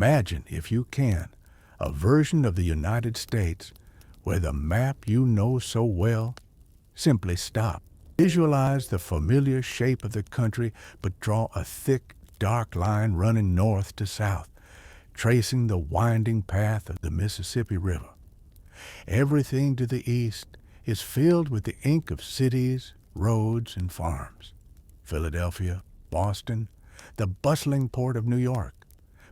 Imagine, if you can, a version of the United States where the map you know so well simply stops. Visualize the familiar shape of the country, but draw a thick, dark line running north to south, tracing the winding path of the Mississippi River. Everything to the east is filled with the ink of cities, roads, and farms. Philadelphia, Boston, the bustling port of New York.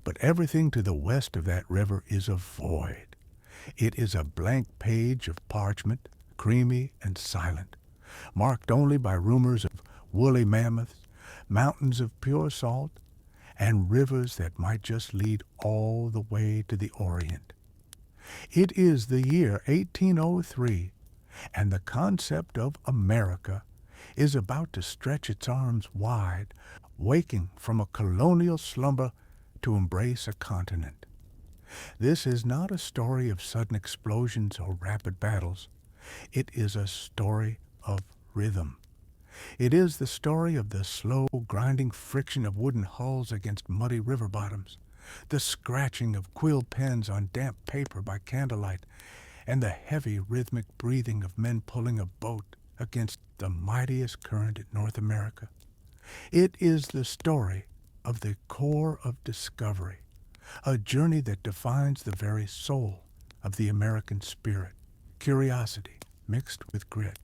But everything to the west of that river is a void. It is a blank page of parchment, creamy and silent, marked only by rumors of woolly mammoths, mountains of pure salt, and rivers that might just lead all the way to the Orient. It is the year 1803, and the concept of America is about to stretch its arms wide, waking from a colonial slumber to embrace a continent. This is not a story of sudden explosions or rapid battles. It is a story of rhythm. It is the story of the slow, grinding friction of wooden hulls against muddy river bottoms, the scratching of quill pens on damp paper by candlelight, and the heavy, rhythmic breathing of men pulling a boat against the mightiest current in North America. It is the story of the core of discovery, a journey that defines the very soul of the American spirit, curiosity mixed with grit.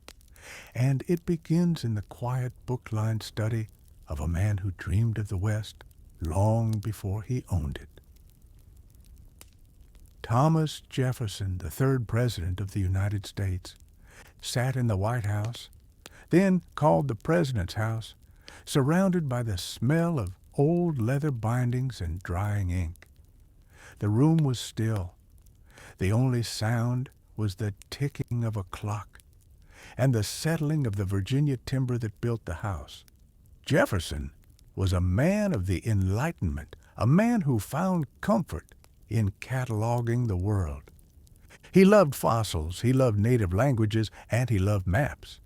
And it begins in the quiet book-lined study of a man who dreamed of the West long before he owned it. Thomas Jefferson, the third president of the United States, sat in the White House, then called the President's House, surrounded by the smell of old leather bindings and drying ink. The room was still. The only sound was the ticking of a clock and the settling of the Virginia timber that built the house. Jefferson was a man of the Enlightenment, a man who found comfort in cataloging the world. He loved fossils, he loved native languages, and he loved maps.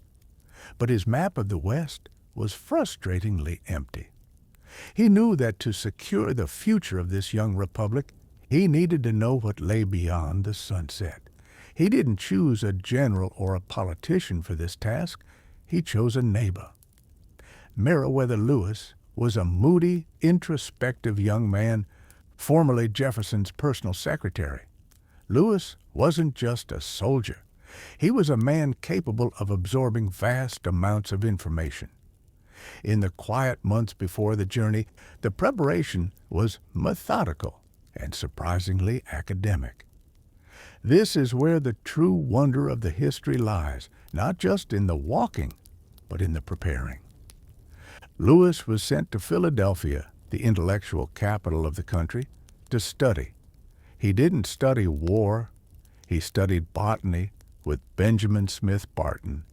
But his map of the West was frustratingly empty. He knew that to secure the future of this young republic, he needed to know what lay beyond the sunset. He didn't choose a general or a politician for this task. He chose a neighbor. Meriwether Lewis was a moody, introspective young man, formerly Jefferson's personal secretary. Lewis wasn't just a soldier. He was a man capable of absorbing vast amounts of information. In the quiet months before the journey, the preparation was methodical and surprisingly academic. This is where the true wonder of the history lies, not just in the walking, but in the preparing. Lewis was sent to Philadelphia, the intellectual capital of the country, to study. He didn't study war. He studied botany with Benjamin Smith Barton.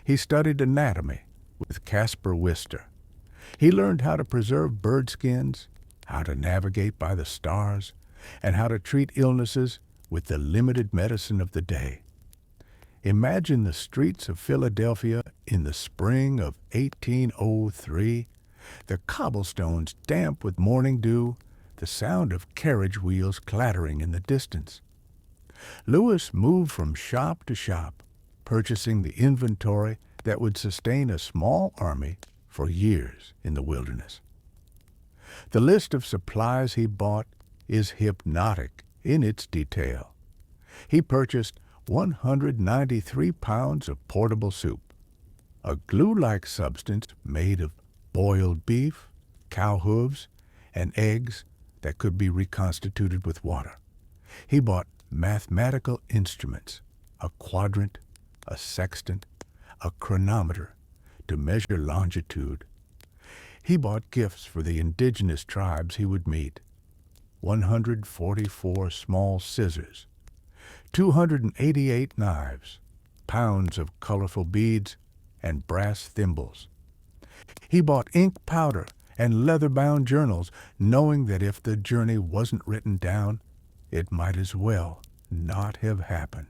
He studied anatomy with Caspar Wister. He learned how to preserve bird skins, how to navigate by the stars, and how to treat illnesses with the limited medicine of the day. Imagine the streets of Philadelphia in the spring of 1803, the cobblestones damp with morning dew, the sound of carriage wheels clattering in the distance. Lewis moved from shop to shop, purchasing the inventory that would sustain a small army for years in the wilderness. The list of supplies he bought is hypnotic in its detail. He purchased 193 pounds of portable soup, a glue-like substance made of boiled beef, cow hooves, and eggs that could be reconstituted with water. He bought mathematical instruments, a quadrant, a sextant, a chronometer to measure longitude. He bought gifts for the indigenous tribes he would meet: 144 small scissors, 288 knives, pounds of colorful beads, and brass thimbles. He bought ink powder and leather-bound journals, knowing that if the journey wasn't written down, it might as well not have happened.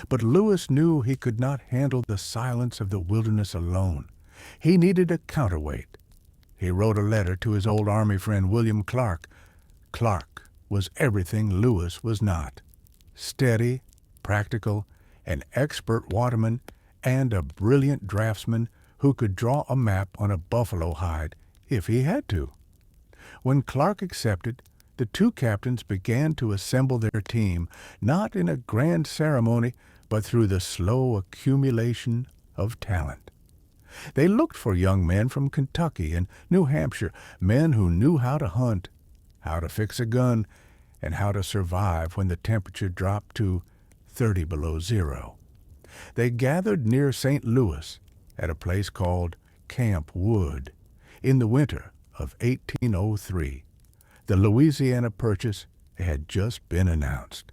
But Lewis knew he could not handle the silence of the wilderness alone. He needed a counterweight. He wrote a letter to his old Army friend William Clark. Clark was everything Lewis was not: steady, practical, an expert waterman, and a brilliant draftsman who could draw a map on a buffalo hide if he had to. When Clark accepted, the two captains began to assemble their team, not in a grand ceremony, but through the slow accumulation of talent. They looked for young men from Kentucky and New Hampshire, men who knew how to hunt, how to fix a gun, and how to survive when the temperature dropped to 30 below zero. They gathered near St. Louis at a place called Camp Wood in the winter of 1803. The Louisiana Purchase had just been announced.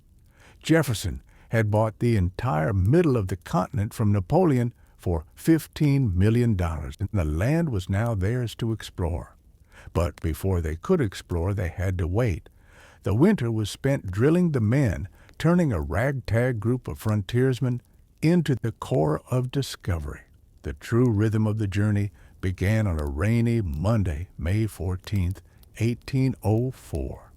Jefferson had bought the entire middle of the continent from Napoleon for $15 million, and the land was now theirs to explore. But before they could explore, they had to wait. The winter was spent drilling the men, turning a ragtag group of frontiersmen into the core of discovery. The true rhythm of the journey began on a rainy Monday, May 14th, 1804.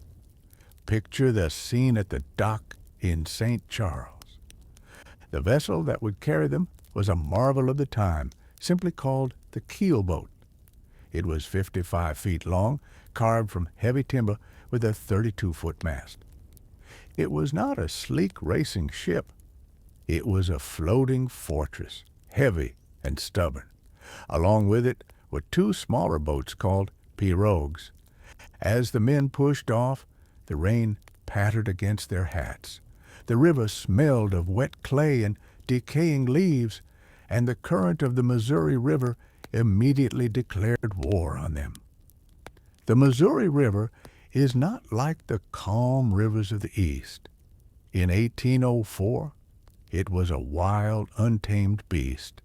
Picture the scene at the dock in St. Charles. The vessel that would carry them was a marvel of the time, simply called the keelboat. It was 55 feet long, carved from heavy timber with a 32-foot mast. It was not a sleek racing ship. It was a floating fortress, heavy and stubborn. Along with it were two smaller boats called pirogues. As the men pushed off, the rain pattered against their hats. The river smelled of wet clay and decaying leaves, and the current of the Missouri River immediately declared war on them. The Missouri River is not like the calm rivers of the East. In 1804, it was a wild, untamed beast.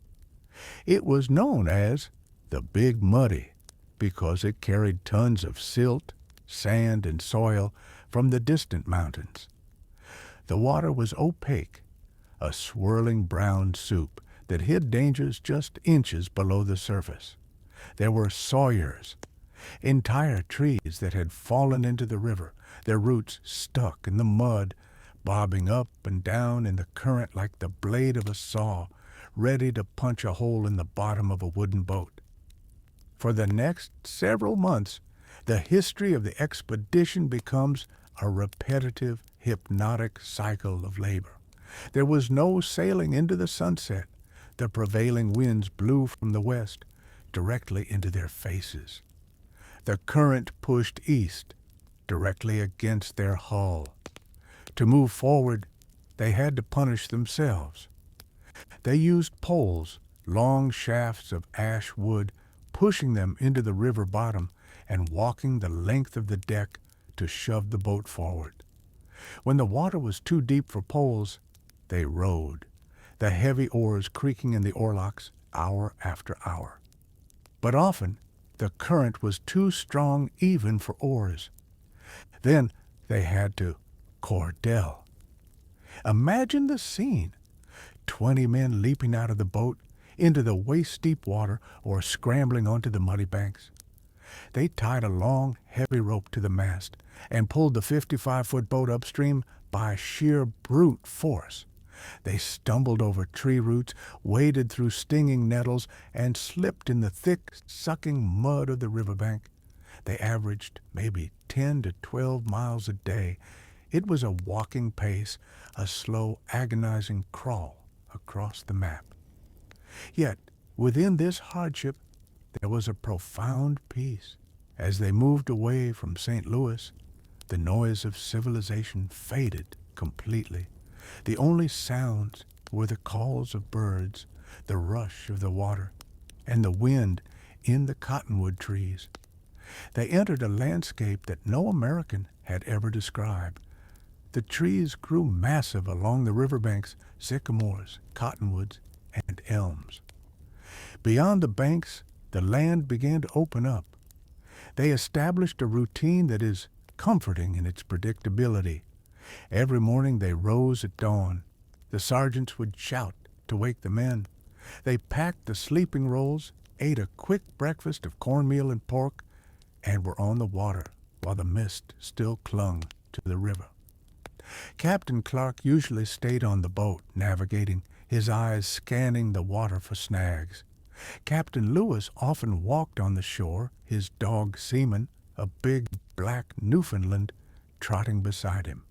It was known as the Big Muddy because it carried tons of silt, sand, and soil from the distant mountains. The water was opaque, a swirling brown soup that hid dangers just inches below the surface. There were sawyers, entire trees that had fallen into the river, their roots stuck in the mud, bobbing up and down in the current like the blade of a saw, ready to punch a hole in the bottom of a wooden boat. For the next several months, the history of the expedition becomes a repetitive, hypnotic cycle of labor. There was no sailing into the sunset. The prevailing winds blew from the west directly into their faces. The current pushed east directly against their hull. To move forward, they had to punish themselves. They used poles, long shafts of ash wood, pushing them into the river bottom and walking the length of the deck to shove the boat forward. When the water was too deep for poles, they rowed, the heavy oars creaking in the oarlocks hour after hour. But often the current was too strong even for oars. Then they had to cordel. Imagine the scene. 20 men leaping out of the boat into the waist-deep water or scrambling onto the muddy banks. They tied a long, heavy rope to the mast and pulled the 55-foot boat upstream by sheer brute force. They stumbled over tree roots, waded through stinging nettles, and slipped in the thick, sucking mud of the riverbank. They averaged maybe 10 to 12 miles a day. It was a walking pace, a slow, agonizing crawl across the map. Yet, within this hardship, there was a profound peace. As they moved away from St. Louis, the noise of civilization faded completely. The only sounds were the calls of birds, the rush of the water, and the wind in the cottonwood trees. They entered a landscape that no American had ever described. The trees grew massive along the riverbanks, sycamores, cottonwoods, and elms. Beyond the banks, the land began to open up. They established a routine that is comforting in its predictability. Every morning they rose at dawn. The sergeants would shout to wake the men. They packed the sleeping rolls, ate a quick breakfast of cornmeal and pork, and were on the water while the mist still clung to the river. Captain Clark usually stayed on the boat, navigating, his eyes scanning the water for snags. Captain Lewis often walked on the shore, his dog Seaman, a big black Newfoundland, trotting beside him.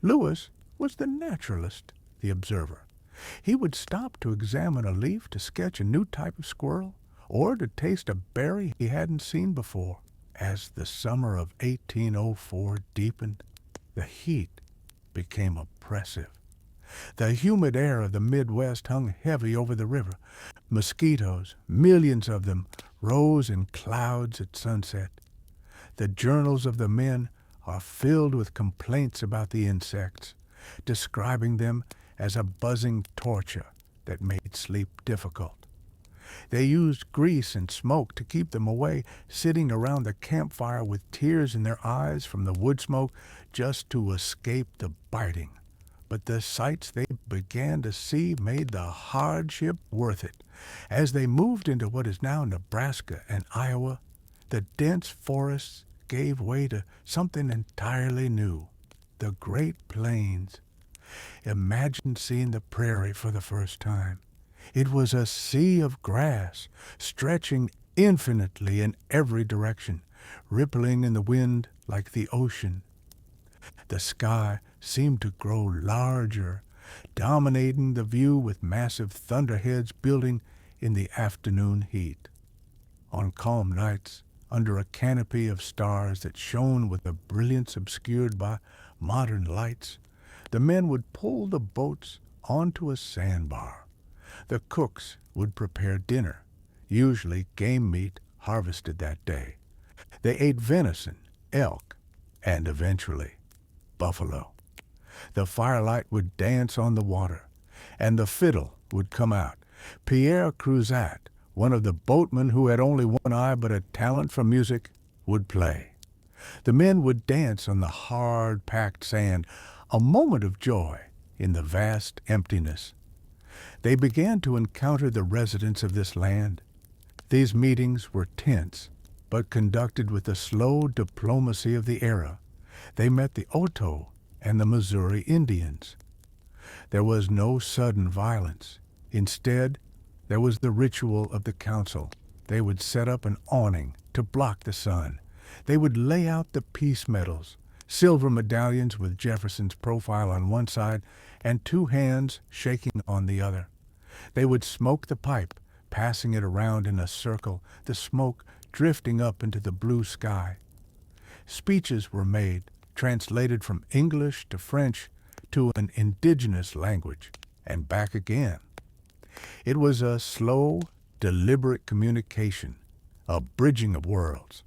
Lewis was the naturalist, the observer. He would stop to examine a leaf to sketch a new type of squirrel, or to taste a berry he hadn't seen before. As the summer of 1804 deepened, the heat became oppressive. The humid air of the Midwest hung heavy over the river. Mosquitoes, millions of them, rose in clouds at sunset. The journals of the men are filled with complaints about the insects, describing them as a buzzing torture that made sleep difficult. They used grease and smoke to keep them away, sitting around the campfire with tears in their eyes from the wood smoke just to escape the biting. But the sights they began to see made the hardship worth it. As they moved into what is now Nebraska and Iowa, the dense forests gave way to something entirely new, the Great Plains. Imagine seeing the prairie for the first time. It was a sea of grass, stretching infinitely in every direction, rippling in the wind like the ocean. The sky seemed to grow larger, dominating the view with massive thunderheads building in the afternoon heat. On calm nights, under a canopy of stars that shone with a brilliance obscured by modern lights, the men would pull the boats onto a sandbar. The cooks would prepare dinner, usually game meat harvested that day. They ate venison, elk, and eventually buffalo. The firelight would dance on the water, and the fiddle would come out. Pierre Cruzat, one of the boatmen who had only one eye but a talent for music, would play. The men would dance on the hard-packed sand, a moment of joy in the vast emptiness. They began to encounter the residents of this land. These meetings were tense, but conducted with the slow diplomacy of the era. They met the Oto and the Missouri Indians. There was no sudden violence. Instead, there was the ritual of the council. They would set up an awning to block the sun. They would lay out the peace medals, silver medallions with Jefferson's profile on one side and two hands shaking on the other. They would smoke the pipe, passing it around in a circle, the smoke drifting up into the blue sky. Speeches were made, translated from English to French to an indigenous language, and back again. It was a slow, deliberate communication, a bridging of worlds.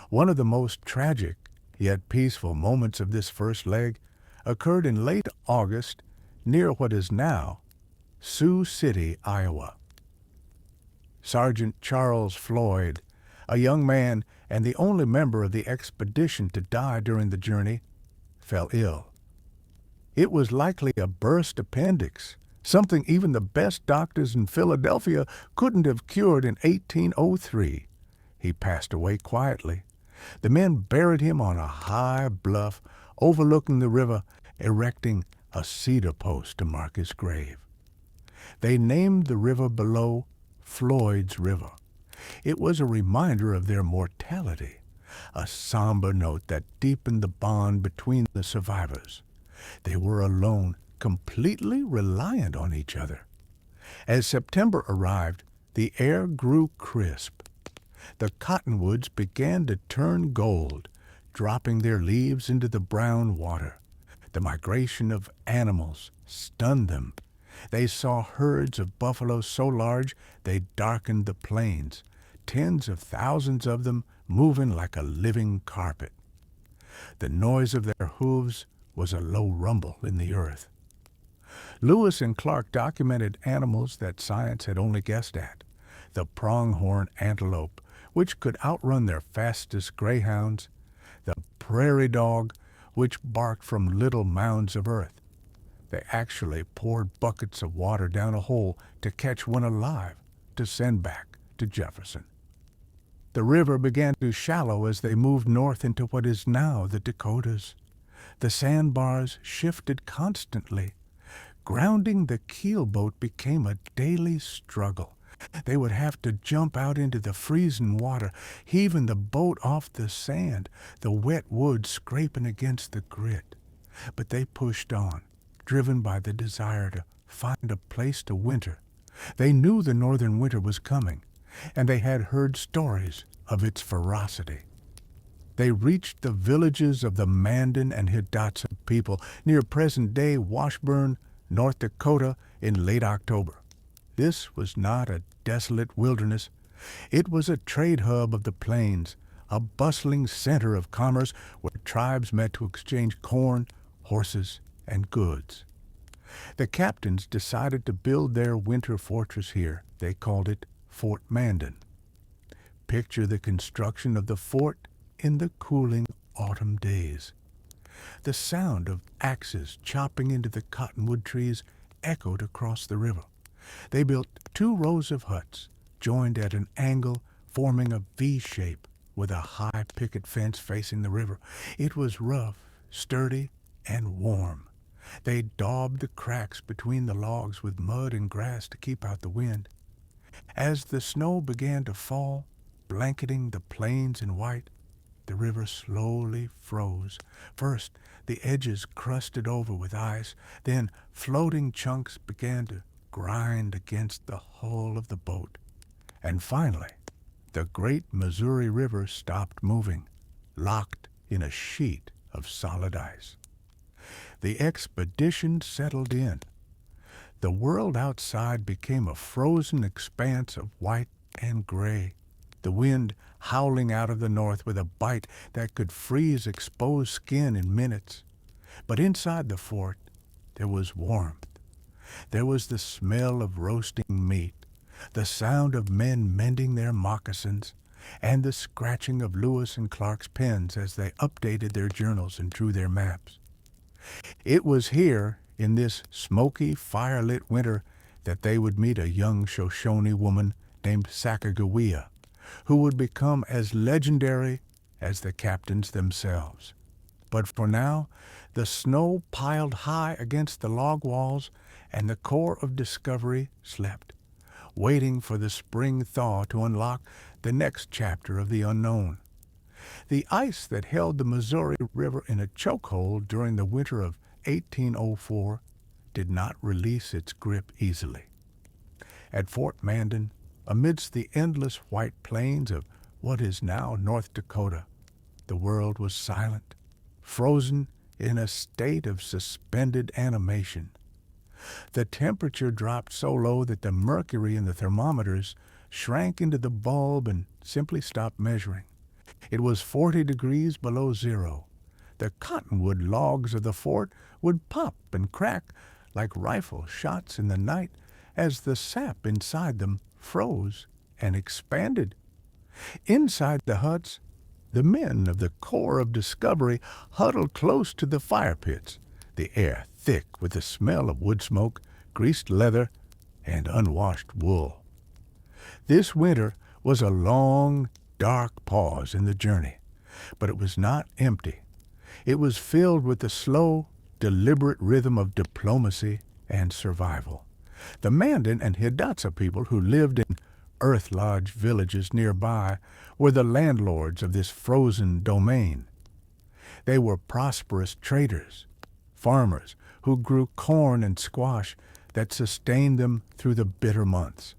One of the most tragic, yet peaceful moments of this first leg occurred in late August near what is now Sioux City, Iowa. Sergeant Charles Floyd, a young man and the only member of the expedition to die during the journey, fell ill. It was likely a burst appendix, something even the best doctors in Philadelphia couldn't have cured in 1803. He passed away quietly. The men buried him on a high bluff overlooking the river, erecting a cedar post to mark his grave. They named the river below Floyd's River. It was a reminder of their mortality, a somber note that deepened the bond between the survivors. They were alone, completely reliant on each other. As September arrived, the air grew crisp. The cottonwoods began to turn gold, dropping their leaves into the brown water. The migration of animals stunned them. They saw herds of buffalo so large they darkened the plains, tens of thousands of them moving like a living carpet. The noise of their hooves was a low rumble in the earth. Lewis and Clark documented animals that science had only guessed at. The pronghorn antelope, which could outrun their fastest greyhounds, the prairie dog, which barked from little mounds of earth. They actually poured buckets of water down a hole to catch one alive to send back to Jefferson. The river began to shallow as they moved north into what is now the Dakotas. The sandbars shifted constantly. Grounding the keelboat became a daily struggle. They would have to jump out into the freezing water, heaving the boat off the sand, the wet wood scraping against the grit. But they pushed on, driven by the desire to find a place to winter. They knew the northern winter was coming, and they had heard stories of its ferocity. They reached the villages of the Mandan and Hidatsa people near present-day Washburn, North Dakota, in late October. This was not a desolate wilderness. It was a trade hub of the plains, a bustling center of commerce where tribes met to exchange corn, horses, and goods. The captains decided to build their winter fortress here. They called it Fort Mandan. Picture the construction of the fort in the cooling autumn days. The sound of axes chopping into the cottonwood trees echoed across the river. They built 2 rows of huts, joined at an angle, forming a V shape with a high picket fence facing the river. It was rough, sturdy, and warm. They daubed the cracks between the logs with mud and grass to keep out the wind. As the snow began to fall, blanketing the plains in white, the river slowly froze. First, the edges crusted over with ice, then floating chunks began to grind against the hull of the boat. And finally, the great Missouri River stopped moving, locked in a sheet of solid ice. The expedition settled in. The world outside became a frozen expanse of white and gray, the wind howling out of the north with a bite that could freeze exposed skin in minutes. But inside the fort, there was warmth. There was the smell of roasting meat, the sound of men mending their moccasins, and the scratching of Lewis and Clark's pens as they updated their journals and drew their maps. It was here, in this smoky, fire-lit winter, that they would meet a young Shoshone woman named Sacagawea, who would become as legendary as the captains themselves. But for now, the snow piled high against the log walls, and the core of discovery slept, waiting for the spring thaw to unlock the next chapter of the unknown. The ice that held the Missouri River in a chokehold during the winter of 1804 did not release its grip easily. At Fort Mandan, amidst the endless white plains of what is now North Dakota, the world was silent, frozen in a state of suspended animation. The temperature dropped so low that the mercury in the thermometers shrank into the bulb and simply stopped measuring. It was 40 degrees below zero. The cottonwood logs of the fort would pop and crack like rifle shots in the night as the sap inside them froze and expanded. Inside the huts, the men of the Corps of Discovery huddled close to the fire pits, the air thick with the smell of wood smoke, greased leather, and unwashed wool. This winter was a long, dark pause in the journey, but it was not empty. It was filled with the slow, deliberate rhythm of diplomacy and survival. The Mandan and Hidatsa people who lived in earth lodge villages nearby were the landlords of this frozen domain. They were prosperous traders, farmers who grew corn and squash that sustained them through the bitter months.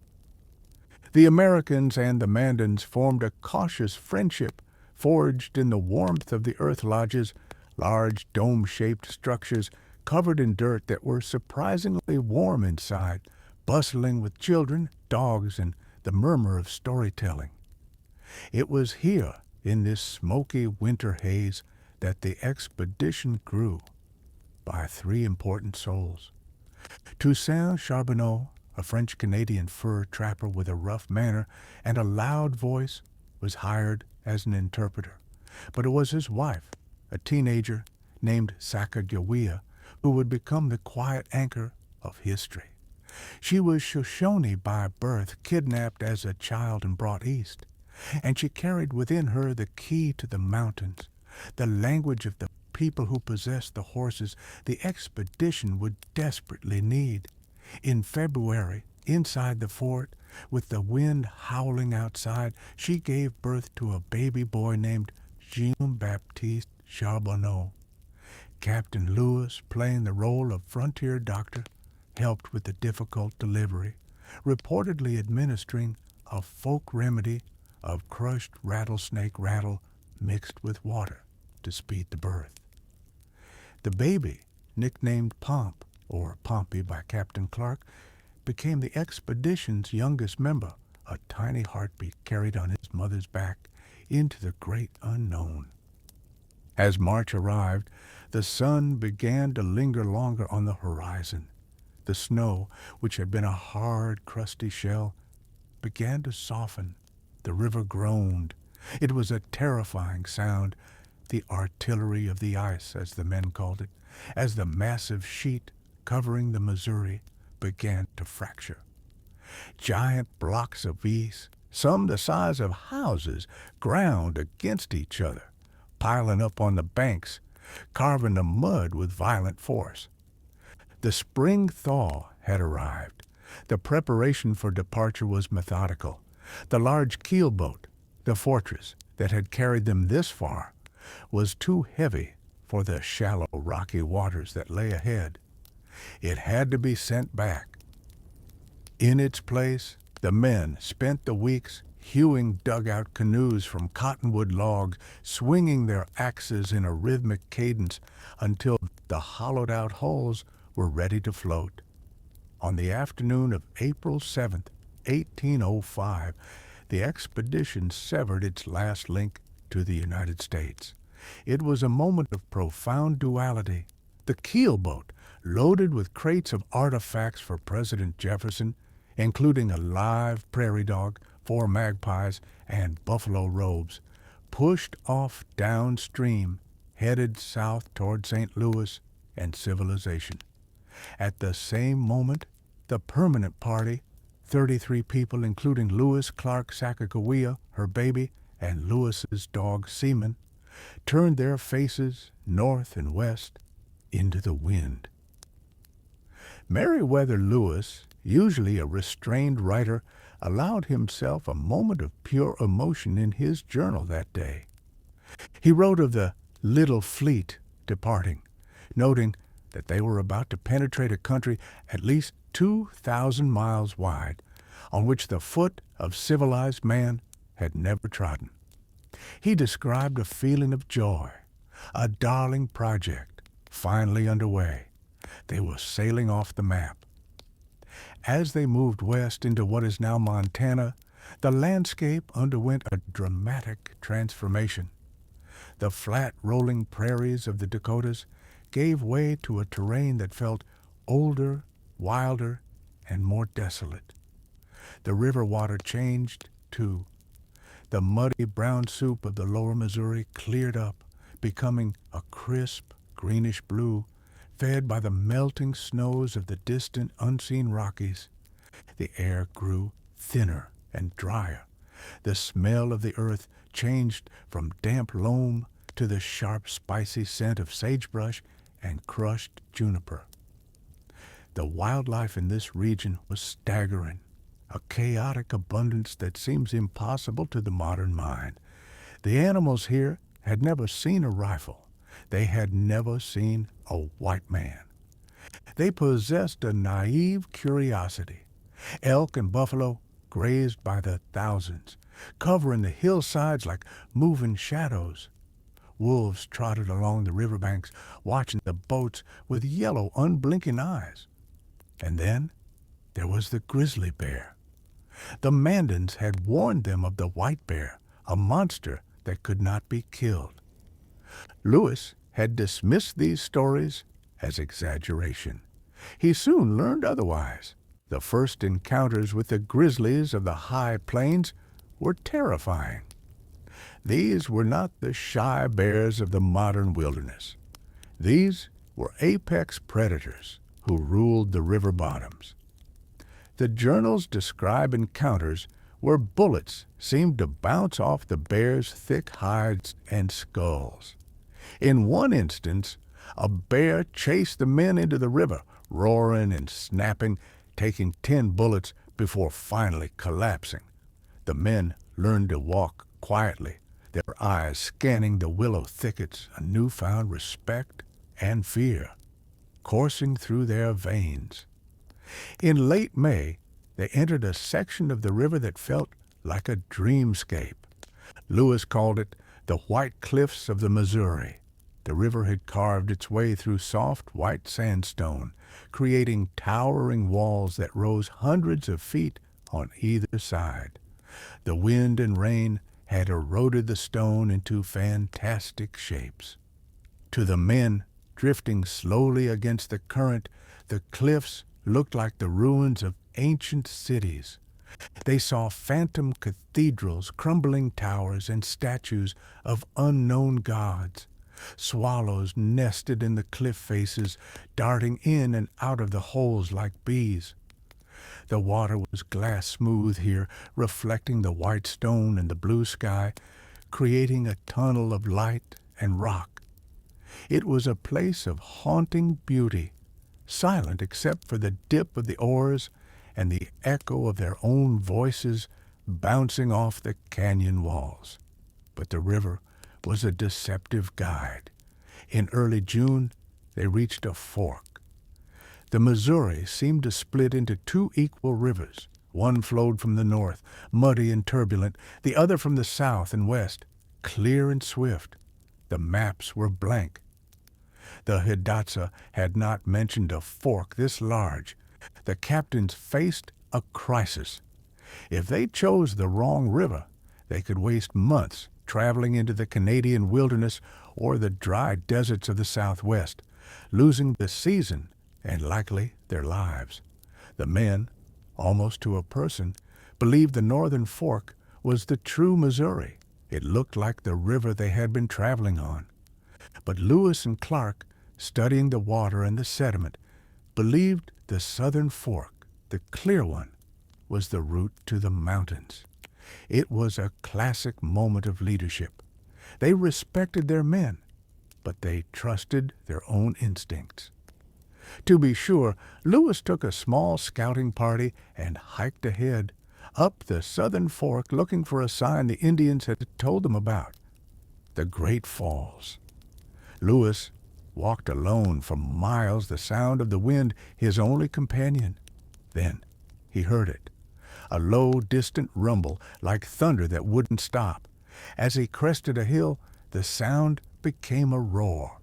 The Americans and the Mandans formed a cautious friendship forged in the warmth of the earth lodges, large dome-shaped structures covered in dirt that were surprisingly warm inside, bustling with children, dogs, and the murmur of storytelling. It was here, in this smoky winter haze, that the expedition grew by 3 important souls. Toussaint Charbonneau, a French-Canadian fur trapper with a rough manner and a loud voice, was hired as an interpreter. But it was his wife, a teenager named Sacagawea, who would become the quiet anchor of history. She was Shoshone by birth, kidnapped as a child and brought east, and she carried within her the key to the mountains, the language of the people who possessed the horses the expedition would desperately need. In February, inside the fort, with the wind howling outside, she gave birth to a baby boy named Jean-Baptiste Charbonneau. Captain Lewis, playing the role of frontier doctor, helped with the difficult delivery, reportedly administering a folk remedy of crushed rattlesnake rattle mixed with water to speed the birth. The baby, nicknamed Pomp, or Pompey by Captain Clark, became the expedition's youngest member, a tiny heartbeat carried on his mother's back into the great unknown. As March arrived, the sun began to linger longer on the horizon. The snow, which had been a hard, crusty shell, began to soften. The river groaned. It was a terrifying sound, the artillery of the ice, as the men called it, as the massive sheet covering the Missouri began to fracture. Giant blocks of ice, some the size of houses, ground against each other, piling up on the banks, carving the mud with violent force. The spring thaw had arrived. The preparation for departure was methodical. The large keelboat, the fortress that had carried them this far, was too heavy for the shallow, rocky waters that lay ahead. It had to be sent back. In its place, the men spent the weeks hewing dugout canoes from cottonwood logs, swinging their axes in a rhythmic cadence until the hollowed-out hulls were ready to float. On the afternoon of April 7th, 1805, the expedition severed its last link to the United States. It was a moment of profound duality. The keelboat, loaded with crates of artifacts for President Jefferson, including a live prairie dog, 4 magpies, and buffalo robes, pushed off downstream, headed south toward St. Louis and civilization. At the same moment, the permanent party, 33 people including Lewis Clark Sacagawea, her baby, and Lewis's dog Seaman, turned their faces north and west into the wind. Meriwether Lewis, usually a restrained writer, allowed himself a moment of pure emotion in his journal that day. He wrote of the little fleet departing, noting that they were about to penetrate a country at least 2,000 miles wide, on which the foot of civilized man had never trodden. He described a feeling of joy, a darling project finally underway. They were sailing off the map. As they moved west into what is now Montana, the landscape underwent a dramatic transformation. The flat, rolling prairies of the Dakotas gave way to a terrain that felt older, wilder, and more desolate. The river water changed, too. The muddy brown soup of the lower Missouri cleared up, becoming a crisp, greenish blue, fed by the melting snows of the distant, unseen Rockies. The air grew thinner and drier. The smell of the earth changed from damp loam to the sharp, spicy scent of sagebrush and crushed juniper. The wildlife in this region was staggering, a chaotic abundance that seems impossible to the modern mind. The animals here had never seen a rifle. They had never seen a white man. They possessed a naive curiosity. Elk and buffalo grazed by the thousands, covering the hillsides like moving shadows. Wolves trotted along the riverbanks, watching the boats with yellow, unblinking eyes. And then there was the grizzly bear. The Mandans had warned them of the white bear, a monster that could not be killed. Lewis had dismissed these stories as exaggeration. He soon learned otherwise. The first encounters with the grizzlies of the high plains were terrifying. These were not the shy bears of the modern wilderness. These were apex predators who ruled the river bottoms. The journals describe encounters where bullets seemed to bounce off the bears' thick hides and skulls. In one instance, a bear chased the men into the river, roaring and snapping, taking 10 bullets before finally collapsing. The men learned to walk quietly, their eyes scanning the willow thickets, a newfound respect and fear coursing through their veins. In late May, they entered a section of the river that felt like a dreamscape. Lewis called it the White Cliffs of the Missouri. The river had carved its way through soft white sandstone, creating towering walls that rose hundreds of feet on either side. The wind and rain had eroded the stone into fantastic shapes. To the men drifting slowly against the current, the cliffs looked like the ruins of ancient cities. They saw phantom cathedrals, crumbling towers, and statues of unknown gods. Swallows nested in the cliff faces, darting in and out of the holes like bees. The water was glass smooth here, reflecting the white stone and the blue sky, creating a tunnel of light and rock. It was a place of haunting beauty, silent except for the dip of the oars and the echo of their own voices bouncing off the canyon walls. But the river was a deceptive guide. In early June, they reached a fork. The Missouri seemed to split into 2 equal rivers. One flowed from the north, muddy and turbulent, the other from the south and west, clear and swift. The maps were blank. The Hidatsa had not mentioned a fork this large. The captains faced a crisis. If they chose the wrong river, they could waste months traveling into the Canadian wilderness or the dry deserts of the Southwest, losing the season and likely their lives. The men, almost to a person, believed the Northern Fork was the true Missouri. It looked like the river they had been traveling on. But Lewis and Clark, studying the water and the sediment, believed the Southern Fork, the clear one, was the route to the mountains. It was a classic moment of leadership. They respected their men, but they trusted their own instincts. To be sure, Lewis took a small scouting party and hiked ahead, up the Southern Fork looking for a sign the Indians had told them about, the Great Falls. Lewis walked alone for miles, the sound of the wind his only companion. Then he heard it, a low, distant rumble like thunder that wouldn't stop. As he crested a hill, the sound became a roar.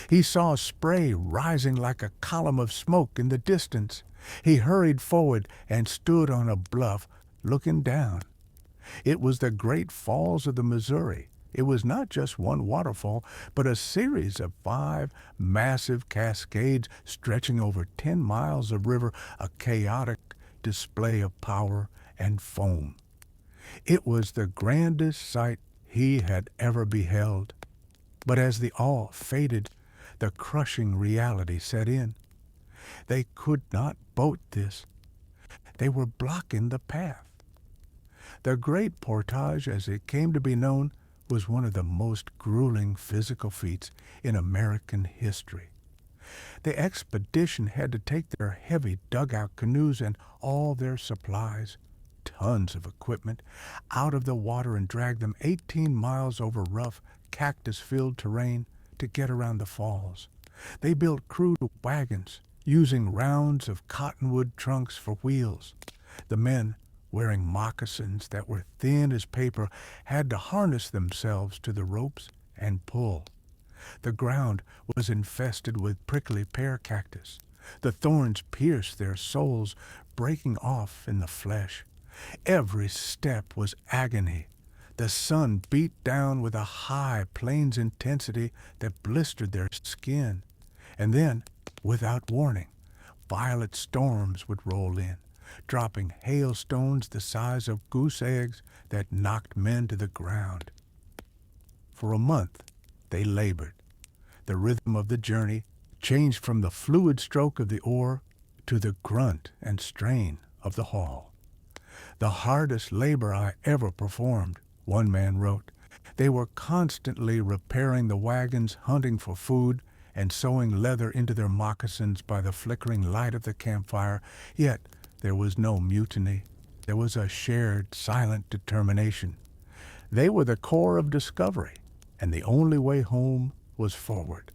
He saw spray rising like a column of smoke in the distance. He hurried forward and stood on a bluff, looking down. It was the Great Falls of the Missouri. It was not just one waterfall, but a series of 5 massive cascades stretching over 10 miles of river, a chaotic display of power and foam. It was the grandest sight he had ever beheld. But as the awe faded, the crushing reality set in. They could not boat this. They were blocking the path. The Great Portage, as it came to be known, was one of the most grueling physical feats in American history. The expedition had to take their heavy dugout canoes and all their supplies, tons of equipment, out of the water and drag them 18 miles over rough, cactus-filled terrain to get around the falls. They built crude wagons, using rounds of cottonwood trunks for wheels. The men, wearing moccasins that were thin as paper, had to harness themselves to the ropes and pull. The ground was infested with prickly pear cactus. The thorns pierced their soles, breaking off in the flesh. Every step was agony. The sun beat down with a high plains intensity that blistered their skin. And then, without warning, violent storms would roll in, dropping hailstones the size of goose eggs that knocked men to the ground. For a month, they labored. The rhythm of the journey changed from the fluid stroke of the oar to the grunt and strain of the haul. "The hardest labor I ever performed," one man wrote. They were constantly repairing the wagons, hunting for food, and sewing leather into their moccasins by the flickering light of the campfire. Yet there was no mutiny. There was a shared, silent determination. They were the core of discovery, and the only way home was forward.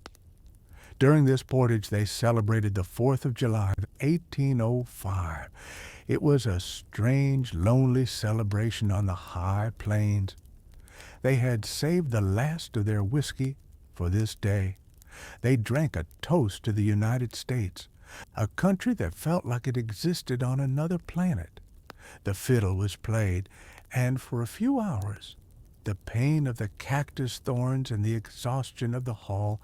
During this portage, they celebrated the 4th of July, 1805. It was a strange, lonely celebration on the high plains. They had saved the last of their whiskey for this day. They drank a toast to the United States, a country that felt like it existed on another planet. The fiddle was played, and for a few hours, the pain of the cactus thorns and the exhaustion of the hall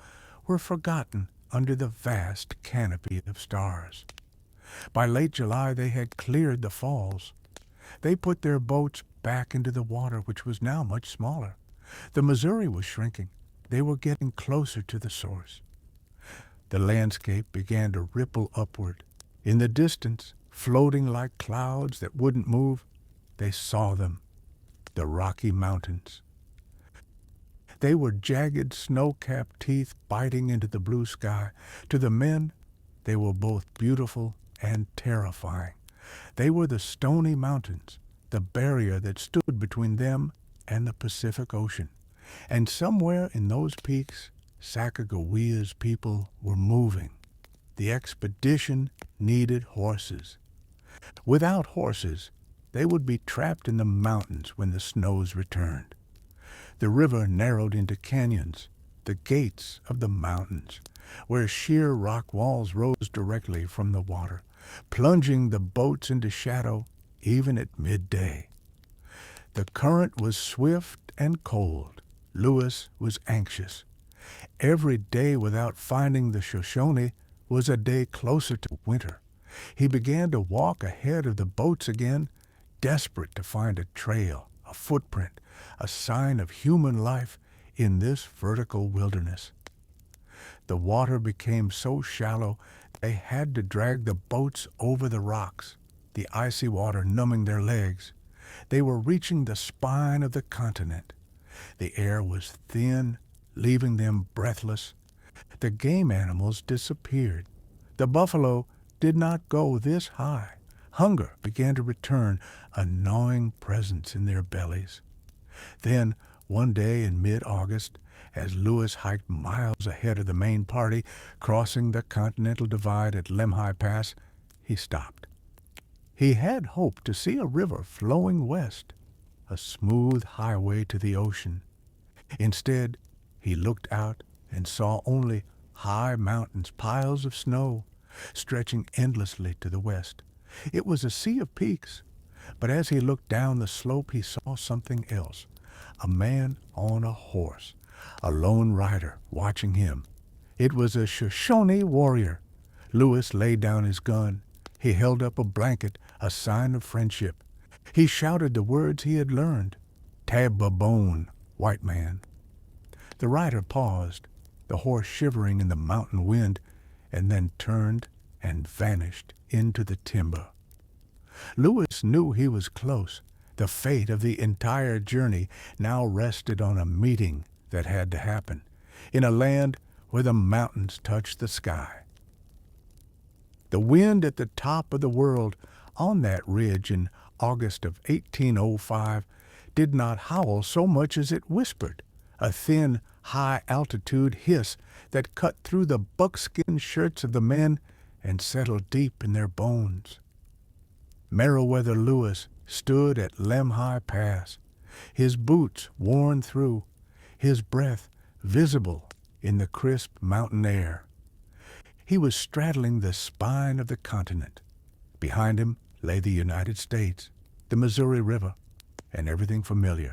were forgotten under the vast canopy of stars. By late July, they had cleared the falls. They put their boats back into the water, which was now much smaller. The Missouri was shrinking. They were getting closer to the source. The landscape began to ripple upward. In the distance, floating like clouds that wouldn't move, they saw them, the Rocky Mountains. They were jagged, snow-capped teeth biting into the blue sky. To the men, they were both beautiful and terrifying. They were the Stony Mountains, the barrier that stood between them and the Pacific Ocean. And somewhere in those peaks, Sacagawea's people were moving. The expedition needed horses. Without horses, they would be trapped in the mountains when the snows returned. The river narrowed into canyons, the gates of the mountains, where sheer rock walls rose directly from the water, plunging the boats into shadow even at midday. The current was swift and cold. Lewis was anxious. Every day without finding the Shoshone was a day closer to winter. He began to walk ahead of the boats again, desperate to find a trail, a footprint, a sign of human life in this vertical wilderness. The water became so shallow they had to drag the boats over the rocks, the icy water numbing their legs. They were reaching the spine of the continent. The air was thin, leaving them breathless. The game animals disappeared. The buffalo did not go this high. Hunger began to return, a gnawing presence in their bellies. Then, one day in mid-August, as Lewis hiked miles ahead of the main party, crossing the Continental Divide at Lemhi Pass, he stopped. He had hoped to see a river flowing west, a smooth highway to the ocean. Instead, he looked out and saw only high mountains, piles of snow, stretching endlessly to the west. It was a sea of peaks, but as he looked down the slope, he saw something else. A man on a horse, a lone rider watching him. It was a Shoshone warrior. Lewis laid down his gun. He held up a blanket, a sign of friendship. He shouted the words he had learned. "Tababone, white man." The rider paused, the horse shivering in the mountain wind, and then turned and vanished into the timber. Lewis knew he was close. The fate of the entire journey now rested on a meeting that had to happen, in a land where the mountains touched the sky. The wind at the top of the world on that ridge in August of 1805 did not howl so much as it whispered, a thin, high-altitude hiss that cut through the buckskin shirts of the men and settled deep in their bones. Meriwether Lewis stood at Lemhi Pass, his boots worn through, his breath visible in the crisp mountain air. He was straddling the spine of the continent. Behind him lay the United States, the Missouri River, and everything familiar.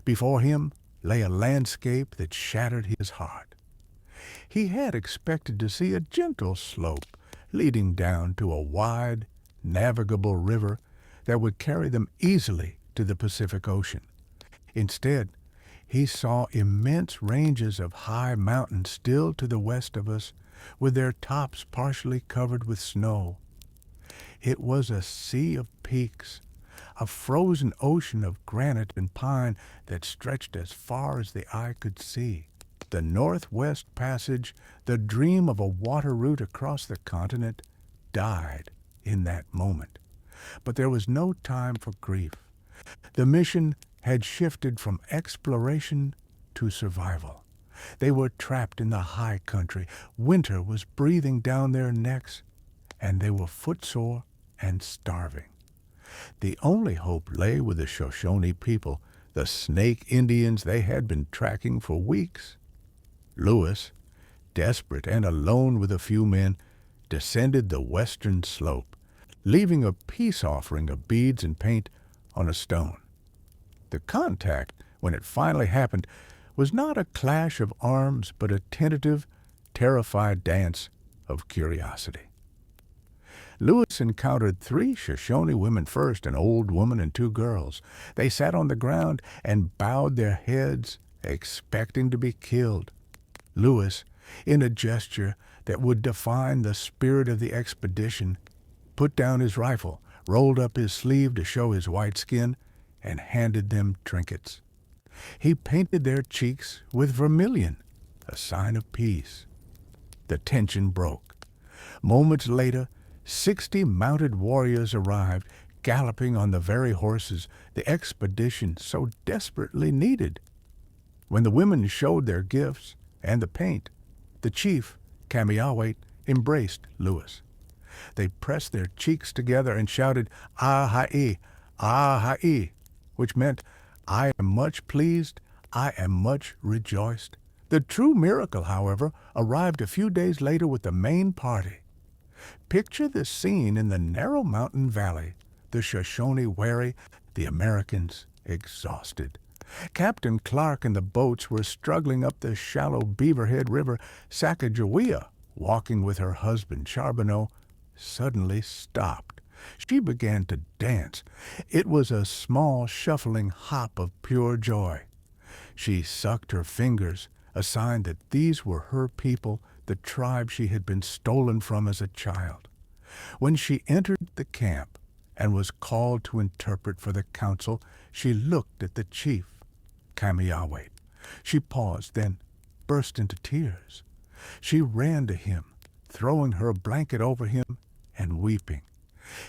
Before him lay a landscape that shattered his heart. He had expected to see a gentle slope leading down to a wide, navigable river that would carry them easily to the Pacific Ocean. Instead, he saw immense ranges of high mountains still to the west of us, with their tops partially covered with snow. It was a sea of peaks, a frozen ocean of granite and pine that stretched as far as the eye could see. The Northwest Passage, the dream of a water route across the continent, died in that moment. But there was no time for grief. The mission had shifted from exploration to survival. They were trapped in the high country. Winter was breathing down their necks, and they were footsore and starving. The only hope lay with the Shoshone people, the Snake Indians they had been tracking for weeks. Lewis, desperate and alone with a few men, descended the western slope, leaving a peace offering of beads and paint on a stone. The contact, when it finally happened, was not a clash of arms, but a tentative, terrified dance of curiosity. Lewis encountered 3 Shoshone women first, an old woman and 2 girls. They sat on the ground and bowed their heads, expecting to be killed. Lewis, in a gesture that would define the spirit of the expedition, put down his rifle, rolled up his sleeve to show his white skin, and handed them trinkets. He painted their cheeks with vermilion, a sign of peace. The tension broke. Moments later, 60 mounted warriors arrived, galloping on the very horses the expedition so desperately needed. When the women showed their gifts and the paint, the chief, Sacagawea, embraced Lewis. They pressed their cheeks together and shouted, "Ah-ha-e, ah-ha-e," which meant, "I am much pleased, I am much rejoiced." The true miracle, however, arrived a few days later with the main party. Picture the scene in the narrow mountain valley, the Shoshone weary, the Americans exhausted. Captain Clark and the boats were struggling up the shallow Beaverhead River. Sacagawea, walking with her husband Charbonneau, suddenly stopped. She began to dance. It was a small, shuffling hop of pure joy. She sucked her fingers, a sign that these were her people, the tribe she had been stolen from as a child. When she entered the camp and was called to interpret for the council, she looked at the chief, Sacagawea. She paused, then burst into tears. She ran to him, throwing her blanket over him and weeping.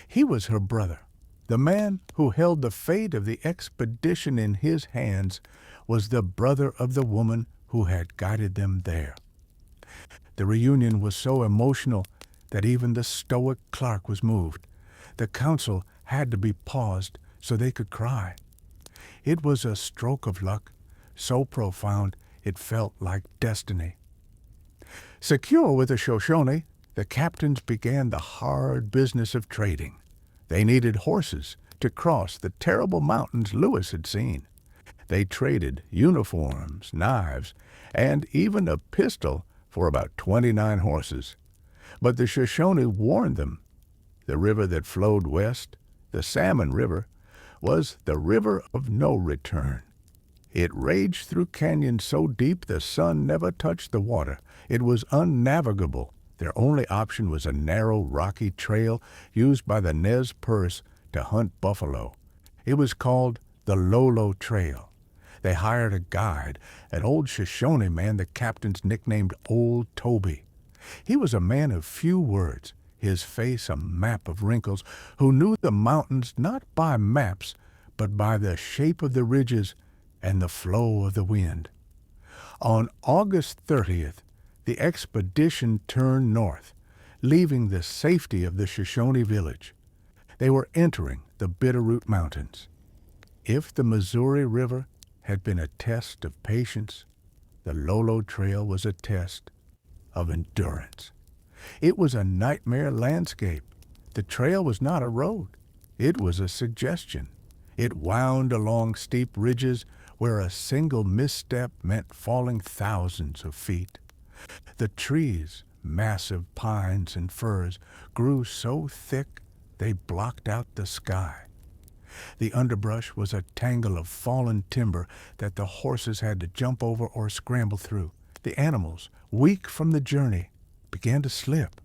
He was her brother. The man who held the fate of the expedition in his hands was the brother of the woman who had guided them there. The reunion was so emotional that even the stoic Clark was moved. The council had to be paused so they could cry. It was a stroke of luck, so profound it felt like destiny. Secure with the Shoshone, the captains began the hard business of trading. They needed horses to cross the terrible mountains Lewis had seen. They traded uniforms, knives, and even a pistol for about 29 horses. But the Shoshone warned them. The river that flowed west, the Salmon River, was the river of no return. It raged through canyons so deep the sun never touched the water. It was unnavigable. Their only option was a narrow, rocky trail used by the Nez Perce to hunt buffalo. It was called the Lolo Trail. They hired a guide, an old Shoshone man the captains nicknamed Old Toby. He was a man of few words, his face a map of wrinkles, who knew the mountains not by maps, but by the shape of the ridges and the flow of the wind. On August 30th, the expedition turned north, leaving the safety of the Shoshone village. They were entering the Bitterroot Mountains. If the Missouri River had been a test of patience, the Lolo Trail was a test of endurance. It was a nightmare landscape. The trail was not a road. It was a suggestion. It wound along steep ridges where a single misstep meant falling thousands of feet. The trees, massive pines and firs, grew so thick they blocked out the sky. The underbrush was a tangle of fallen timber that the horses had to jump over or scramble through. The animals, weak from the journey, began to slip.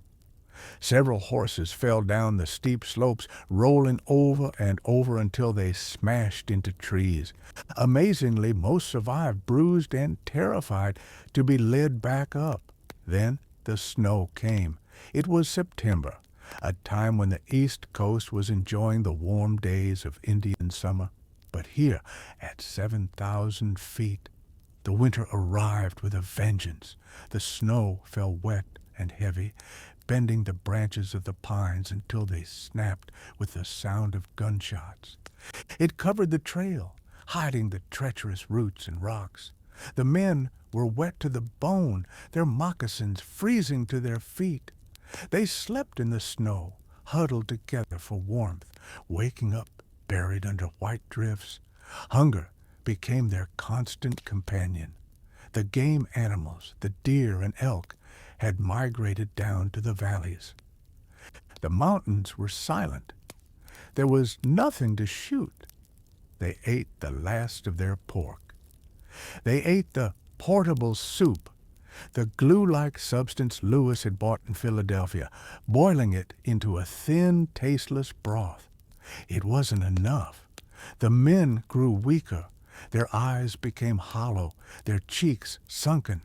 Several horses fell down the steep slopes, rolling over and over until they smashed into trees. Amazingly, most survived, bruised and terrified, to be led back up. Then the snow came. It was September, a time when the East Coast was enjoying the warm days of Indian summer. But here, at 7,000 feet, the winter arrived with a vengeance. The snow fell wet and heavy, bending the branches of the pines until they snapped with the sound of gunshots. It covered the trail, hiding the treacherous roots and rocks. The men were wet to the bone, their moccasins freezing to their feet. They slept in the snow, huddled together for warmth, waking up buried under white drifts. Hunger became their constant companion. The game animals, the deer and elk, had migrated down to the valleys. The mountains were silent. There was nothing to shoot. They ate the last of their pork. They ate the portable soup, the glue-like substance Lewis had bought in Philadelphia, boiling it into a thin, tasteless broth. It wasn't enough. The men grew weaker. Their eyes became hollow, their cheeks sunken.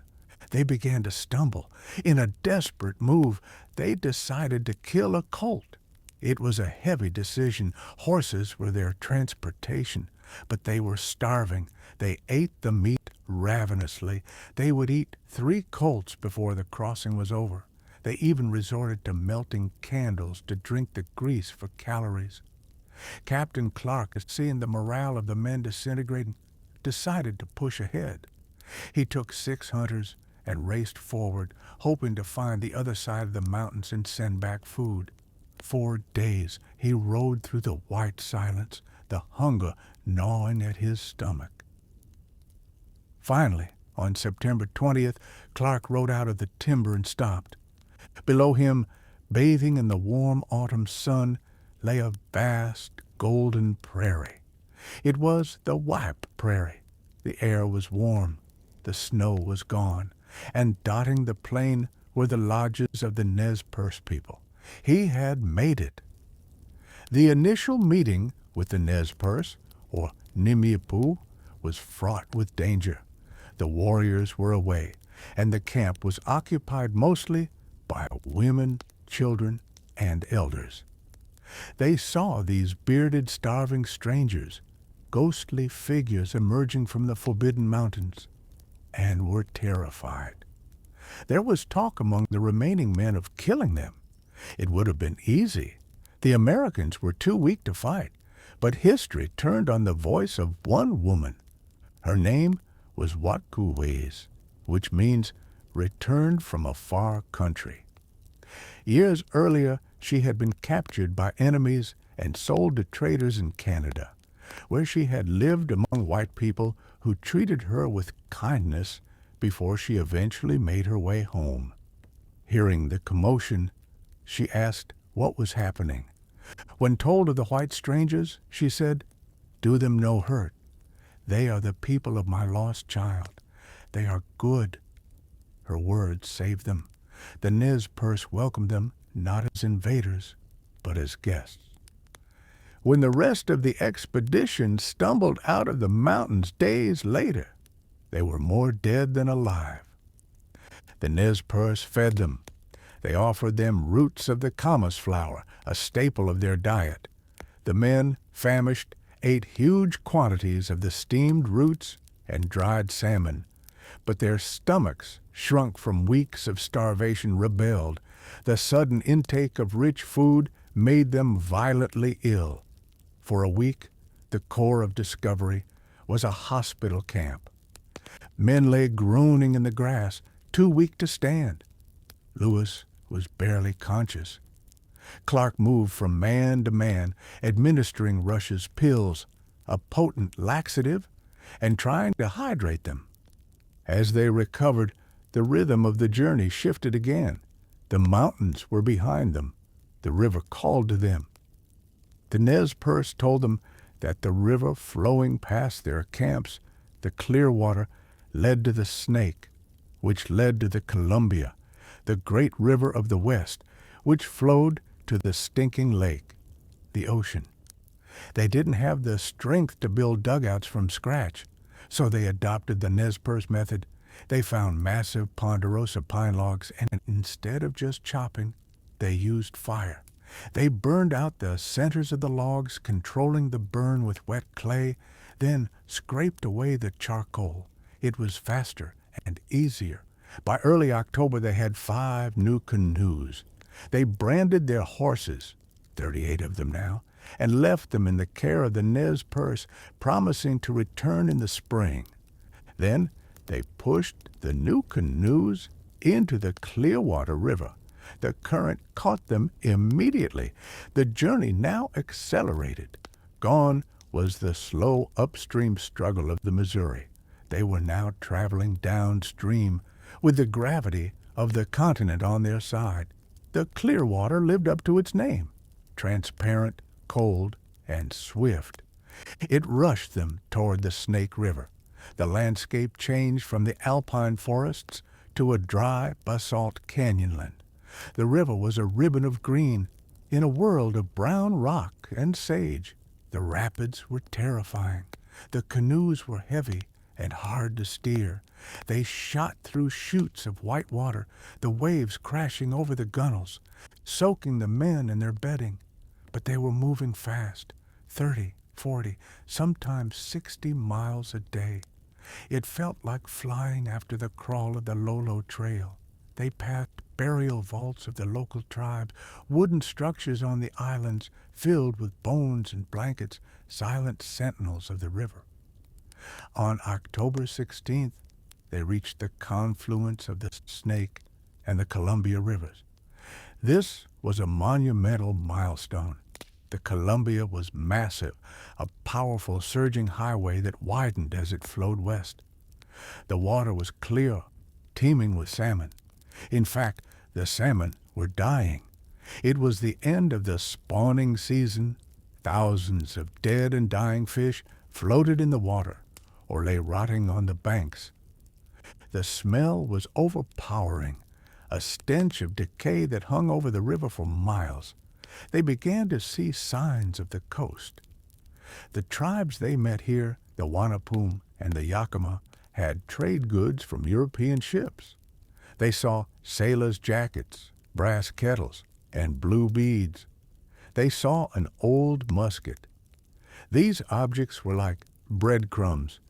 They began to stumble. In a desperate move, they decided to kill a colt. It was a heavy decision. Horses were their transportation, but they were starving. They ate the meat ravenously. They would eat 3 colts before the crossing was over. They even resorted to melting candles to drink the grease for calories. Captain Clark, seeing the morale of the men disintegrating, decided to push ahead. He took 6 hunters and raced forward, hoping to find the other side of the mountains and send back food. 4 days he rode through the white silence, the hunger gnawing at his stomach. Finally, on September 20th, Clark rode out of the timber and stopped. Below him, bathing in the warm autumn sun, lay a vast golden prairie. It was the White Prairie. The air was warm. The snow was gone, and dotting the plain were the lodges of the Nez Perce people. He had made it. The initial meeting with the Nez Perce, or Nimiipuu, was fraught with danger. The warriors were away, and the camp was occupied mostly by women, children, and elders. They saw these bearded, starving strangers, ghostly figures emerging from the Forbidden Mountains, and were terrified. There was talk among the remaining men of killing them. It would have been easy. The Americans were too weak to fight, but history turned on the voice of one woman. Her name was Watkuwes, which means returned from a far country. Years earlier, she had been captured by enemies and sold to traders in Canada, where she had lived among white people who treated her with kindness before she eventually made her way home. Hearing the commotion, she asked what was happening. When told of the white strangers, she said, "Do them no hurt. They are the people of my lost child. They are good." Her words saved them. The Nez Perce welcomed them not as invaders, but as guests. When the rest of the expedition stumbled out of the mountains days later, they were more dead than alive. The Nez Perce fed them. They offered them roots of the camas flower, a staple of their diet. The men, famished, ate huge quantities of the steamed roots and dried salmon, but their stomachs, shrunk from weeks of starvation, rebelled. The sudden intake of rich food made them violently ill. For a week, the core of Discovery was a hospital camp. Men lay groaning in the grass, too weak to stand. Lewis was barely conscious. Clark moved from man to man, administering Rush's pills, a potent laxative, and trying to hydrate them. As they recovered, the rhythm of the journey shifted again. The mountains were behind them. The river called to them. The Nez Perce told them that the river flowing past their camps, the Clearwater, led to the Snake, which led to the Columbia, the great river of the West, which flowed to the stinking lake, the ocean. They didn't have the strength to build dugouts from scratch, so they adopted the Nez Perce method. They found massive ponderosa pine logs, and instead of just chopping, they used fire. They burned out the centers of the logs, controlling the burn with wet clay, then scraped away the charcoal. It was faster and easier. By early October, they had 5 new canoes. They branded their horses, 38 of them now, and left them in the care of the Nez Perce, promising to return in the spring. Then they pushed the new canoes into the Clearwater River. The current caught them immediately. The journey now accelerated. Gone was the slow upstream struggle of the Missouri. They were now traveling downstream with the gravity of the continent on their side. The Clearwater lived up to its name, transparent, cold, and swift. It rushed them toward the Snake River. The landscape changed from the alpine forests to a dry basalt canyonland. The river was a ribbon of green in a world of brown rock and sage. The rapids were terrifying. The canoes were heavy and hard to steer. They shot through chutes of white water, the waves crashing over the gunwales, soaking the men in their bedding. But they were moving fast, 30, 40, sometimes 60 miles a day. It felt like flying after the crawl of the Lolo Trail. They passed burial vaults of the local tribes, wooden structures on the islands filled with bones and blankets, silent sentinels of the river. On October 16th, they reached the confluence of the Snake and the Columbia Rivers. This was a monumental milestone. The Columbia was massive, a powerful surging highway that widened as it flowed west. The water was clear, teeming with salmon. In fact, the salmon were dying. It was the end of the spawning season. Thousands of dead and dying fish floated in the water or lay rotting on the banks. The smell was overpowering, a stench of decay that hung over the river for miles. They began to see signs of the coast. The tribes they met here, the Wanapum and the Yakima, had trade goods from European ships. They saw sailors' jackets, brass kettles, and blue beads. They saw an old musket. These objects were like breadcrumbs,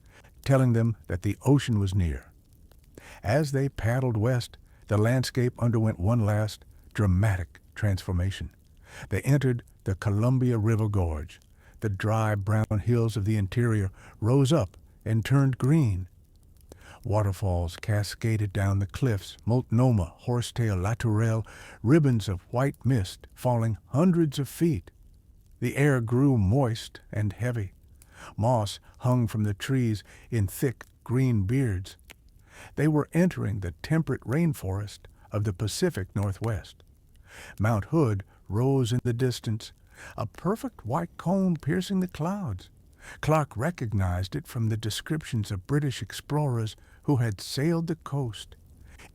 telling them that the ocean was near. As they paddled west, the landscape underwent one last dramatic transformation. They entered the Columbia River Gorge. The dry brown hills of the interior rose up and turned green. Waterfalls cascaded down the cliffs, Multnomah, Horsetail, La Tourelle, ribbons of white mist falling hundreds of feet. The air grew moist and heavy. Moss hung from the trees in thick green beards. They were entering the temperate rainforest of the Pacific Northwest. Mount Hood rose in the distance, a perfect white cone piercing the clouds. Clark recognized it from the descriptions of British explorers who had sailed the coast.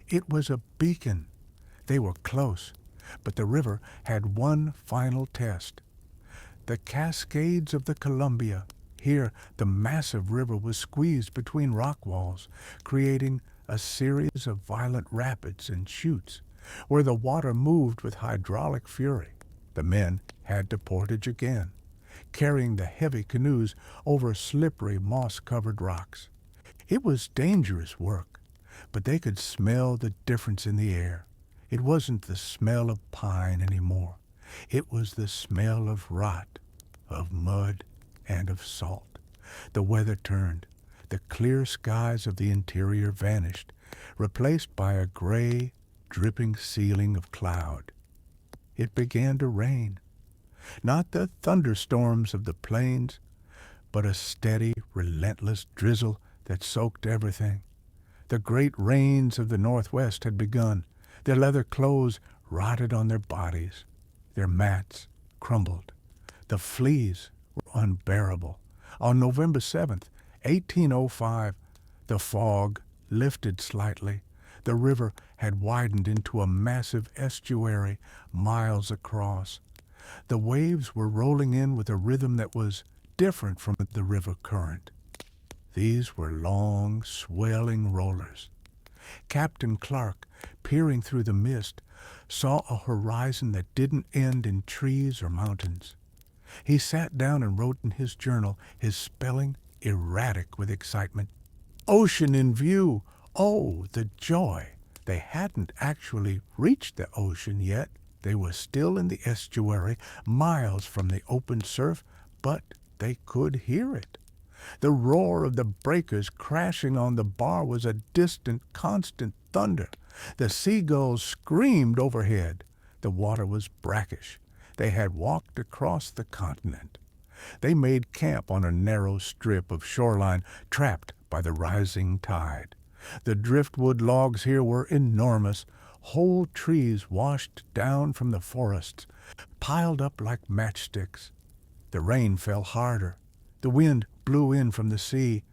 It was a beacon. They were close, but the river had one final test. The Cascades of the Columbia. Here, the massive river was squeezed between rock walls, creating a series of violent rapids and chutes, where the water moved with hydraulic fury. The men had to portage again, carrying the heavy canoes over slippery, moss-covered rocks. It was dangerous work, but they could smell the difference in the air. It wasn't the smell of pine anymore. It was the smell of rot, of mud, and of salt. The weather turned. The clear skies of the interior vanished, replaced by a gray, dripping ceiling of cloud. It began to rain. Not the thunderstorms of the plains, but a steady, relentless drizzle that soaked everything. The great rains of the Northwest had begun. Their leather clothes rotted on their bodies. Their mats crumbled. The fleas were unbearable. On November 7th, 1805, the fog lifted slightly. The river had widened into a massive estuary miles across. The waves were rolling in with a rhythm that was different from the river current. These were long, swelling rollers. Captain Clark, peering through the mist, saw a horizon that didn't end in trees or mountains. He sat down and wrote in his journal, his spelling erratic with excitement. Ocean in view! Oh, the joy! They hadn't actually reached the ocean yet. They were still in the estuary, miles from the open surf, but they could hear it. The roar of the breakers crashing on the bar was a distant, constant thunder. The seagulls screamed overhead. The water was brackish. They had walked across the continent. They made camp on a narrow strip of shoreline trapped by the rising tide. The driftwood logs here were enormous. Whole trees washed down from the forests, piled up like matchsticks. The rain fell harder. The wind blew in from the sea,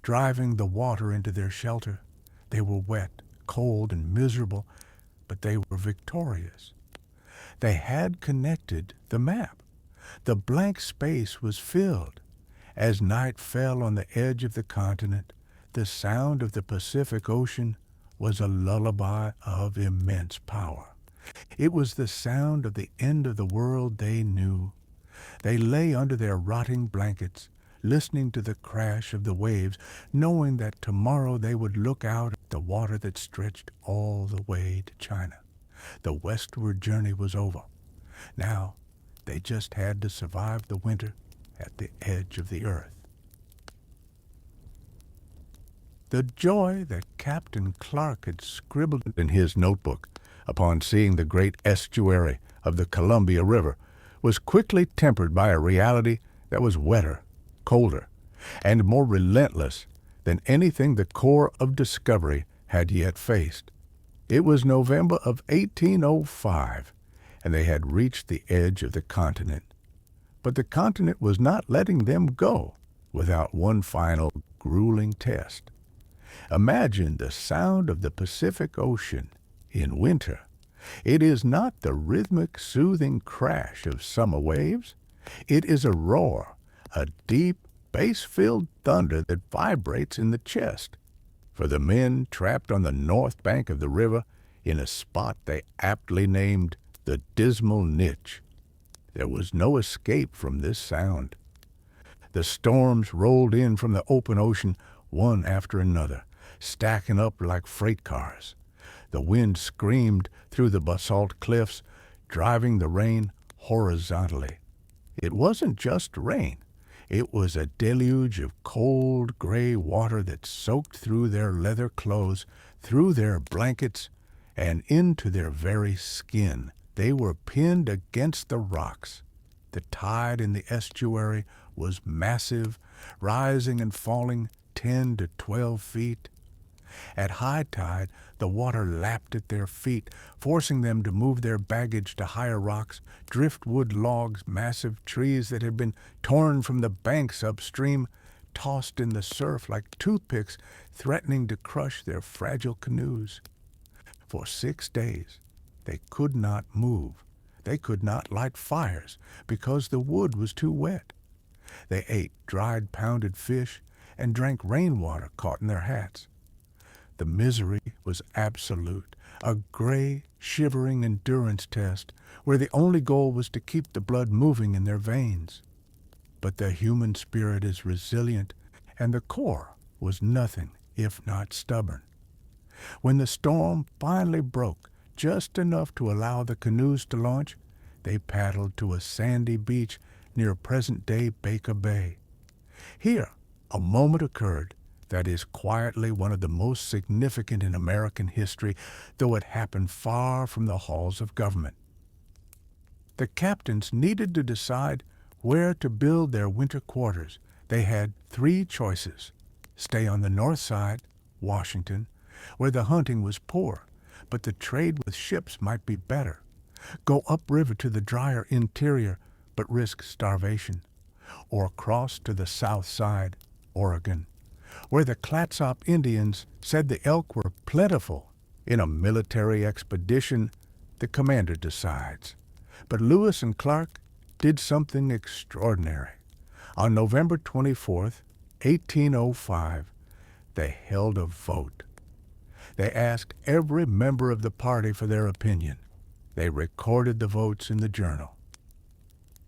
driving the water into their shelter. They were wet, cold, and miserable, but they were victorious. They had connected the map. The blank space was filled. As night fell on the edge of the continent, the sound of the Pacific Ocean was a lullaby of immense power. It was the sound of the end of the world they knew. They lay under their rotting blankets, listening to the crash of the waves, knowing that tomorrow they would look out at the water that stretched all the way to China. The westward journey was over. Now, they just had to survive the winter at the edge of the earth. The joy that Captain Clark had scribbled in his notebook upon seeing the great estuary of the Columbia River was quickly tempered by a reality that was wetter, colder, and more relentless than anything the Corps of Discovery had yet faced. It was November of 1805, and they had reached the edge of the continent. But the continent was not letting them go without one final grueling test. Imagine the sound of the Pacific Ocean in winter. It is not the rhythmic, soothing crash of summer waves. It is a roar, a deep, bass-filled thunder that vibrates in the chest. For the men trapped on the north bank of the river, in a spot they aptly named the Dismal Niche, there was no escape from this sound. The storms rolled in from the open ocean, one after another, stacking up like freight cars. The wind screamed through the basalt cliffs, driving the rain horizontally. It wasn't just rain. It was a deluge of cold, gray water that soaked through their leather clothes, through their blankets, and into their very skin. They were pinned against the rocks. The tide in the estuary was massive, rising and falling 10 to 12 feet. At high tide, the water lapped at their feet, forcing them to move their baggage to higher rocks, driftwood logs, massive trees that had been torn from the banks upstream, tossed in the surf like toothpicks, threatening to crush their fragile canoes. For 6 days, they could not move. They could not light fires because the wood was too wet. They ate dried pounded fish and drank rainwater caught in their hats. The misery was absolute, a gray, shivering endurance test where the only goal was to keep the blood moving in their veins. But the human spirit is resilient, and the Corps was nothing if not stubborn. When the storm finally broke, just enough to allow the canoes to launch, they paddled to a sandy beach near present-day Baker Bay. Here, a moment occurred that is quietly one of the most significant in American history, though it happened far from the halls of government. The captains needed to decide where to build their winter quarters. They had 3 choices: stay on the north side, Washington, where the hunting was poor, but the trade with ships might be better; go upriver to the drier interior, but risk starvation; or cross to the south side, Oregon, where the Clatsop Indians said the elk were plentiful, In a military expedition, the commander decides. But Lewis and Clark did something extraordinary. On November 24th, 1805, they held a vote. They asked every member of the party for their opinion. They recorded the votes in the journal.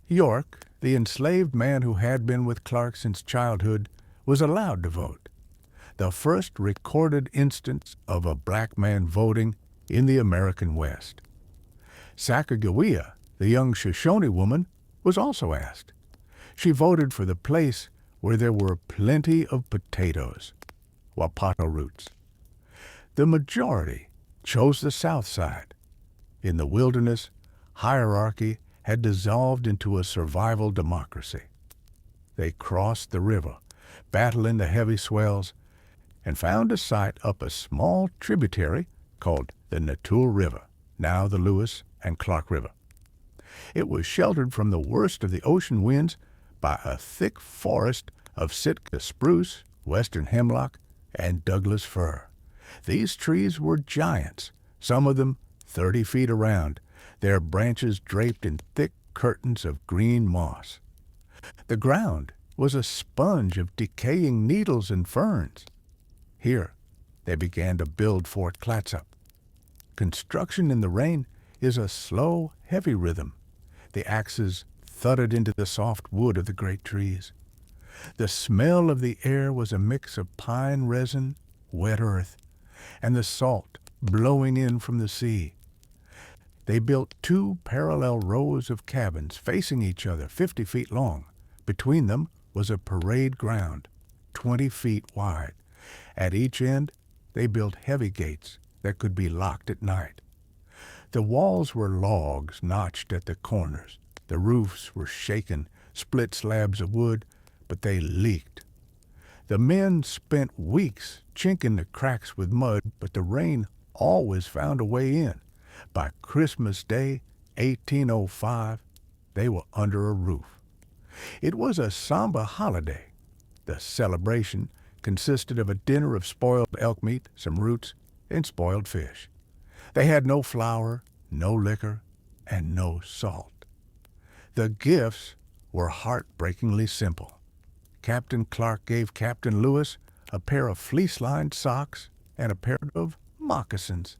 York, the enslaved man who had been with Clark since childhood, was allowed to vote. The first recorded instance of a black man voting in the American West. Sacagawea, the young Shoshone woman, was also asked. She voted for the place where there were plenty of potatoes, wapato roots. The majority chose the south side. In the wilderness, hierarchy had dissolved into a survival democracy. They crossed the river, battling the heavy swells, and found a site up a small tributary called the Natul River, now the Lewis and Clark River. It was sheltered from the worst of the ocean winds by a thick forest of Sitka spruce, western hemlock, and Douglas fir. These trees were giants, some of them 30 feet around, their branches draped in thick curtains of green moss. The ground was a sponge of decaying needles and ferns. Here, they began to build Fort Clatsop. Construction in the rain is a slow, heavy rhythm. The axes thudded into the soft wood of the great trees. The smell of the air was a mix of pine resin, wet earth, and the salt blowing in from the sea. They built 2 parallel rows of cabins facing each other 50 feet long. Between them was a parade ground 20 feet wide. At each end, they built heavy gates that could be locked at night. The walls were logs notched at the corners. The roofs were shaken, split slabs of wood, but they leaked. The men spent weeks chinking the cracks with mud, but the rain always found a way in. By Christmas Day, 1805, they were under a roof. It was a somber holiday. The celebration consisted of a dinner of spoiled elk meat, some roots, and spoiled fish. They had no flour, no liquor, and no salt. The gifts were heartbreakingly simple. Captain Clark gave Captain Lewis a pair of fleece-lined socks and a pair of moccasins.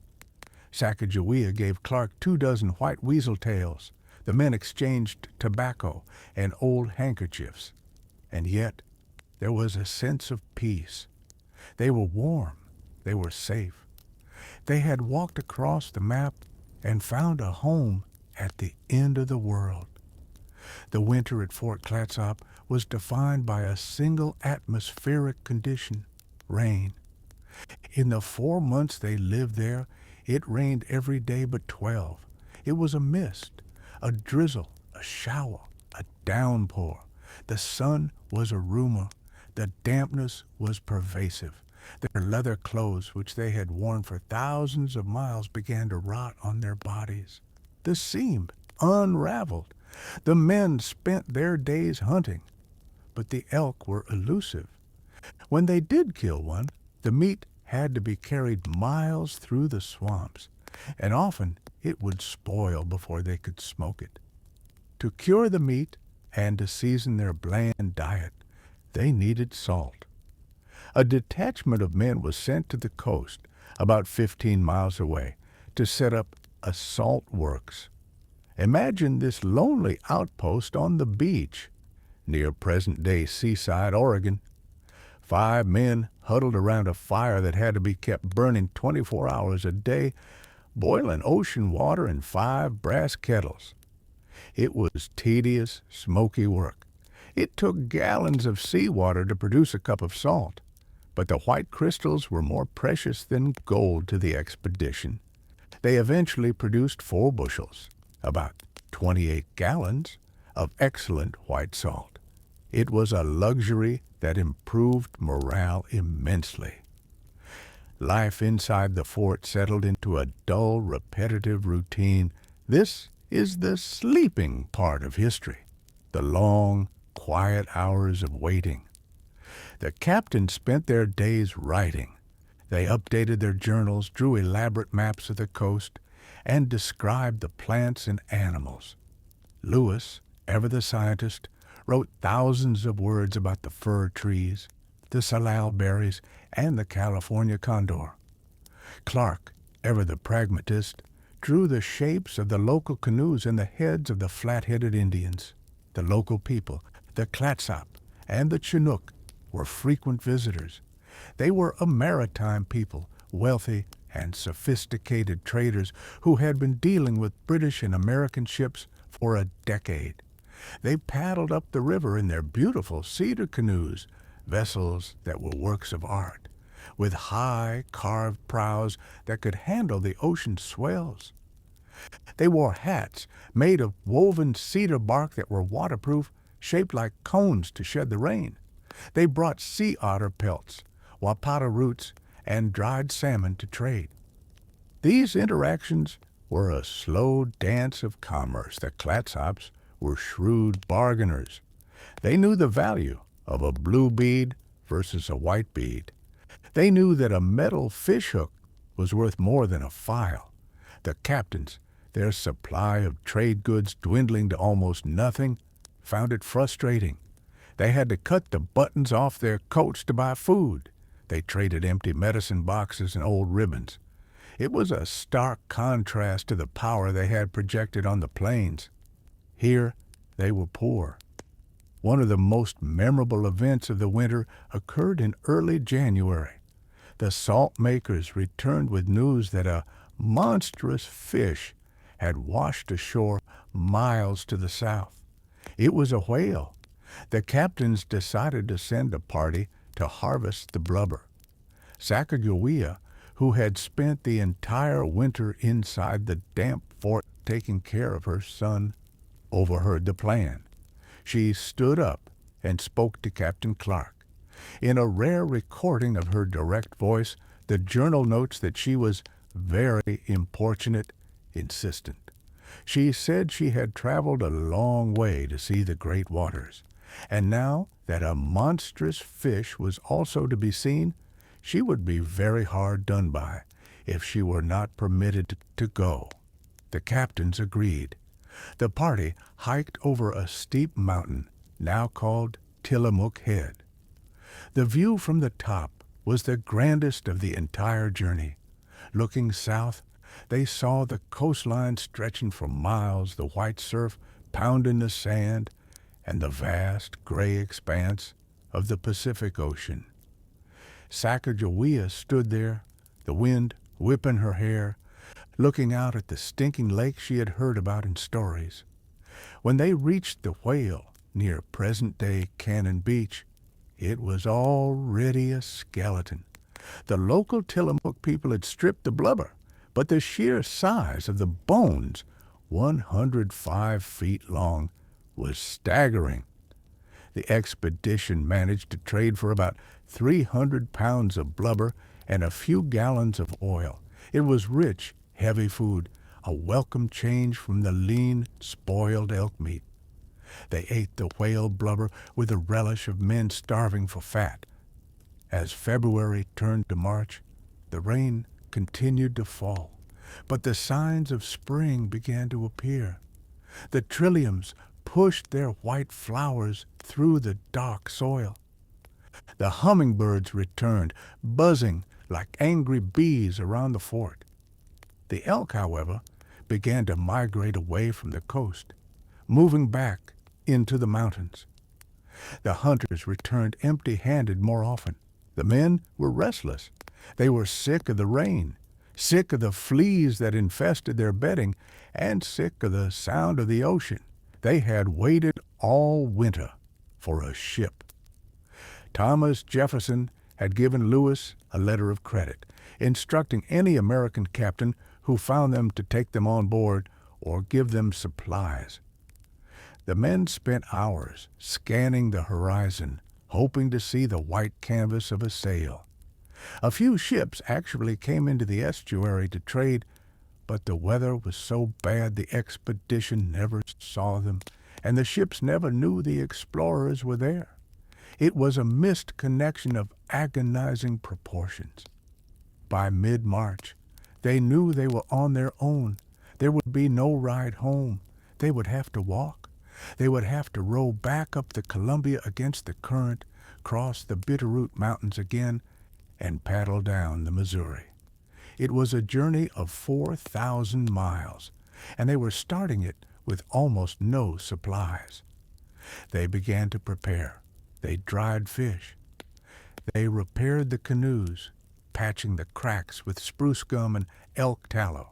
Sacagawea gave Clark 24 white weasel tails. The men exchanged tobacco and old handkerchiefs. And yet, there was a sense of peace. They were warm. They were safe. They had walked across the map and found a home at the end of the world. The winter at Fort Clatsop was defined by a single atmospheric condition, rain. In the 4 months they lived there, it rained every day but 12. It was a mist, a drizzle, a shower, a downpour. The sun was a rumor. The dampness was pervasive. Their leather clothes, which they had worn for thousands of miles, began to rot on their bodies. The seam unraveled. The men spent their days hunting, but the elk were elusive. When they did kill one, the meat had to be carried miles through the swamps, and often it would spoil before they could smoke it. To cure the meat and to season their bland diet, they needed salt. A detachment of men was sent to the coast, about 15 miles away, to set up a salt works. Imagine this lonely outpost on the beach, near present-day Seaside, Oregon. 5 men huddled around a fire that had to be kept burning 24 hours a day, boiling ocean water in 5 brass kettles. It was tedious, smoky work. It took gallons of seawater to produce a cup of salt, but the white crystals were more precious than gold to the expedition. They eventually produced 4 bushels, about 28 gallons, of excellent white salt. It was a luxury that improved morale immensely. Life inside the fort settled into a dull, repetitive routine. This is the sleeping part of history, the long, quiet hours of waiting. The captains spent their days writing. They updated their journals, drew elaborate maps of the coast, and described the plants and animals. Lewis, ever the scientist, wrote thousands of words about the fir trees, the salal berries, and the California condor. Clark, ever the pragmatist, drew the shapes of the local canoes and the heads of the flat-headed Indians. The local people, the Clatsop and the Chinook, were frequent visitors. They were a maritime people, wealthy and sophisticated traders who had been dealing with British and American ships for a decade. They paddled up the river in their beautiful cedar canoes, vessels that were works of art, with high carved prows that could handle the ocean's swells. They wore hats made of woven cedar bark that were waterproof, shaped like cones to shed the rain. They brought sea otter pelts, wapata roots, and dried salmon to trade. These interactions were a slow dance of commerce. The Clatsops were shrewd bargainers. They knew the value of a blue bead versus a white bead. They knew that a metal fishhook was worth more than a file. The captains, their supply of trade goods dwindling to almost nothing, found it frustrating. They had to cut the buttons off their coats to buy food. They traded empty medicine boxes and old ribbons. It was a stark contrast to the power they had projected on the plains. Here, they were poor. One of the most memorable events of the winter occurred in early January. The salt makers returned with news that a monstrous fish had washed ashore miles to the south. It was a whale. The captains decided to send a party to harvest the blubber. Sacagawea, who had spent the entire winter inside the damp fort taking care of her son, overheard the plan. She stood up and spoke to Captain Clark. In a rare recording of her direct voice, the journal notes that she was very importunate, insistent. She said she had traveled a long way to see the great waters, and now that a monstrous fish was also to be seen, she would be very hard done by if she were not permitted to go. The captains agreed. The party hiked over a steep mountain, now called Tillamook Head. The view from the top was the grandest of the entire journey. Looking south, they saw the coastline stretching for miles, the white surf pounding the sand, and the vast gray expanse of the Pacific Ocean. Sacagawea stood there, the wind whipping her hair, looking out at the stinking lake she had heard about in stories. When they reached the whale near present-day Cannon Beach, it was already a skeleton. The local Tillamook people had stripped the blubber, but the sheer size of the bones, 105 feet long, was staggering. The expedition managed to trade for about 300 pounds of blubber and a few gallons of oil. It was rich, heavy food, a welcome change from the lean, spoiled elk meat. They ate the whale blubber with the relish of men starving for fat. As February turned to March, the rain continued to fall, but the signs of spring began to appear. The trilliums pushed their white flowers through the dark soil. The hummingbirds returned, buzzing like angry bees around the fort. The elk, however, began to migrate away from the coast, moving back into the mountains. The hunters returned empty-handed more often. The men were restless. They were sick of the rain, sick of the fleas that infested their bedding, and sick of the sound of the ocean. They had waited all winter for a ship. Thomas Jefferson had given Lewis a letter of credit, instructing any American captain who found them to take them on board or give them supplies. The men spent hours scanning the horizon, hoping to see the white canvas of a sail. A few ships actually came into the estuary to trade, but the weather was so bad the expedition never saw them, and the ships never knew the explorers were there. It was a missed connection of agonizing proportions. By mid-March, they knew they were on their own. There would be no ride home. They would have to walk. They would have to row back up the Columbia against the current, cross the Bitterroot Mountains again, and paddle down the Missouri. It was a journey of 4,000 miles, and they were starting it with almost no supplies. They began to prepare. They dried fish. They repaired the canoes, patching the cracks with spruce gum and elk tallow.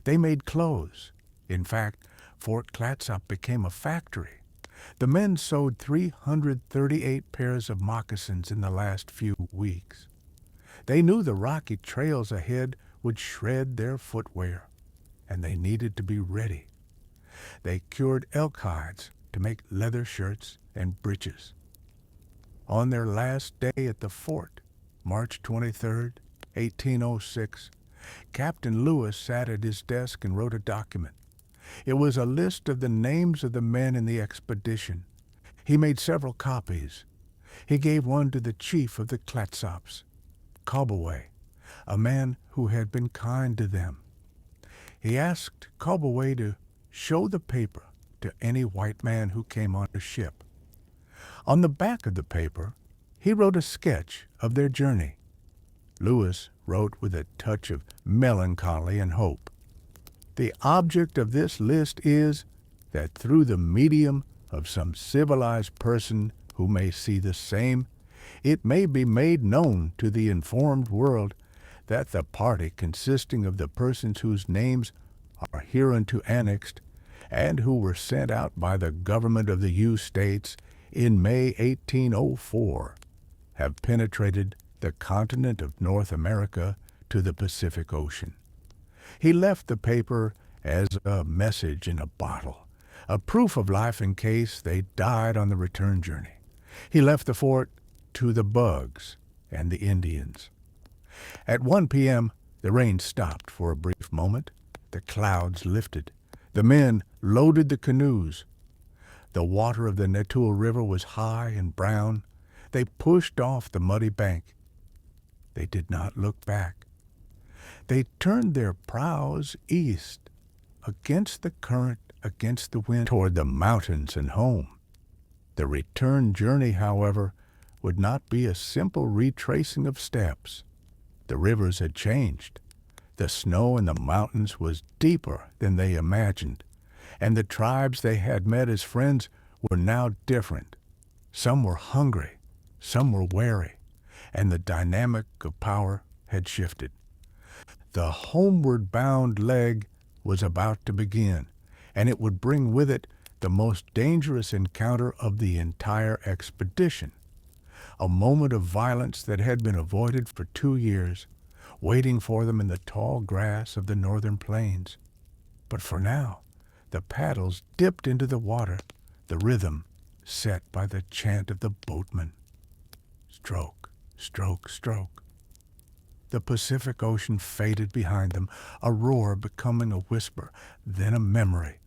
They made clothes. In fact, Fort Clatsop became a factory. The men sewed 338 pairs of moccasins in the last few weeks. They knew the rocky trails ahead would shred their footwear, and they needed to be ready. They cured elk hides to make leather shirts and breeches. On their last day at the fort, March 23, 1806, Captain Lewis sat at his desk and wrote a document. It was a list of the names of the men in the expedition. He made several copies. He gave one to the chief of the Clatsops, Sacagawea, a man who had been kind to them. He asked Sacagawea to show the paper to any white man who came on the ship. On the back of the paper, he wrote a sketch of their journey. Lewis wrote with a touch of melancholy and hope. The object of this list is that through the medium of some civilized person who may see the same, it may be made known to the informed world that the party consisting of the persons whose names are hereunto annexed and who were sent out by the government of the U States in May 1804 have penetrated the continent of North America to the Pacific Ocean. He left the paper as a message in a bottle, a proof of life in case they died on the return journey. He left the fort to the bugs and the Indians. At 1 p.m., the rain stopped for a brief moment. The clouds lifted. The men loaded the canoes. The water of the Nettoul River was high and brown. They pushed off the muddy bank. They did not look back. They turned their prows east, against the current, against the wind, toward the mountains and home. The return journey, however, would not be a simple retracing of steps. The rivers had changed. The snow in the mountains was deeper than they imagined, and the tribes they had met as friends were now different. Some were hungry, some were wary, and the dynamic of power had shifted. The homeward-bound leg was about to begin, and it would bring with it the most dangerous encounter of the entire expedition. A moment of violence that had been avoided for 2 years, waiting for them in the tall grass of the northern plains. But for now, the paddles dipped into the water, the rhythm set by the chant of the boatman. Stroke, stroke, stroke. The Pacific Ocean faded behind them, a roar becoming a whisper, then a memory,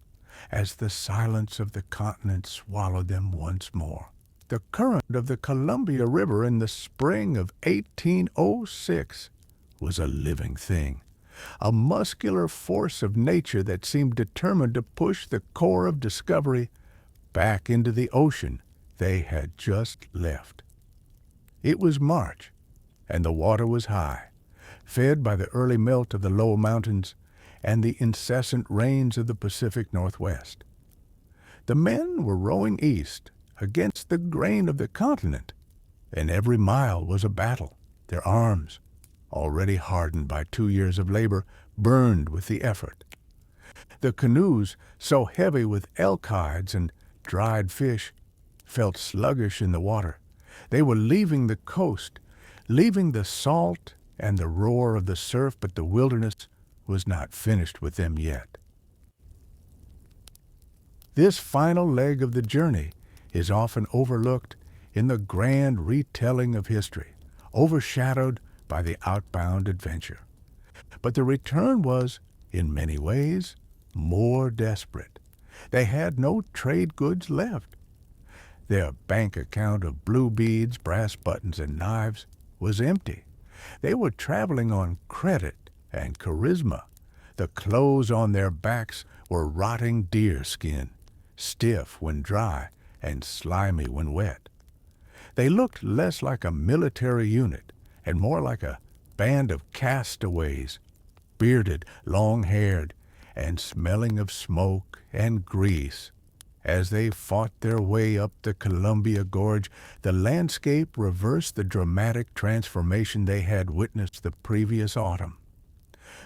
as the silence of the continent swallowed them once more. The current of the Columbia River in the spring of 1806 was a living thing, a muscular force of nature that seemed determined to push the core of discovery back into the ocean they had just left. It was March, and the water was high, fed by the early melt of the low mountains and the incessant rains of the Pacific Northwest. The men were rowing east against the grain of the continent, and every mile was a battle. Their arms, already hardened by 2 years of labor, burned with the effort. The canoes, so heavy with elk hides and dried fish, felt sluggish in the water. They were leaving the coast, leaving the salt and the roar of the surf, but the wilderness was not finished with them yet. This final leg of the journey is often overlooked in the grand retelling of history, overshadowed by the outbound adventure. But the return was, in many ways, more desperate. They had no trade goods left. Their bank account of blue beads, brass buttons, and knives was empty. They were traveling on credit and charisma. The clothes on their backs were rotting deerskin, stiff when dry and slimy when wet. They looked less like a military unit and more like a band of castaways, bearded, long-haired, and smelling of smoke and grease. As they fought their way up the Columbia Gorge, the landscape reversed the dramatic transformation they had witnessed the previous autumn.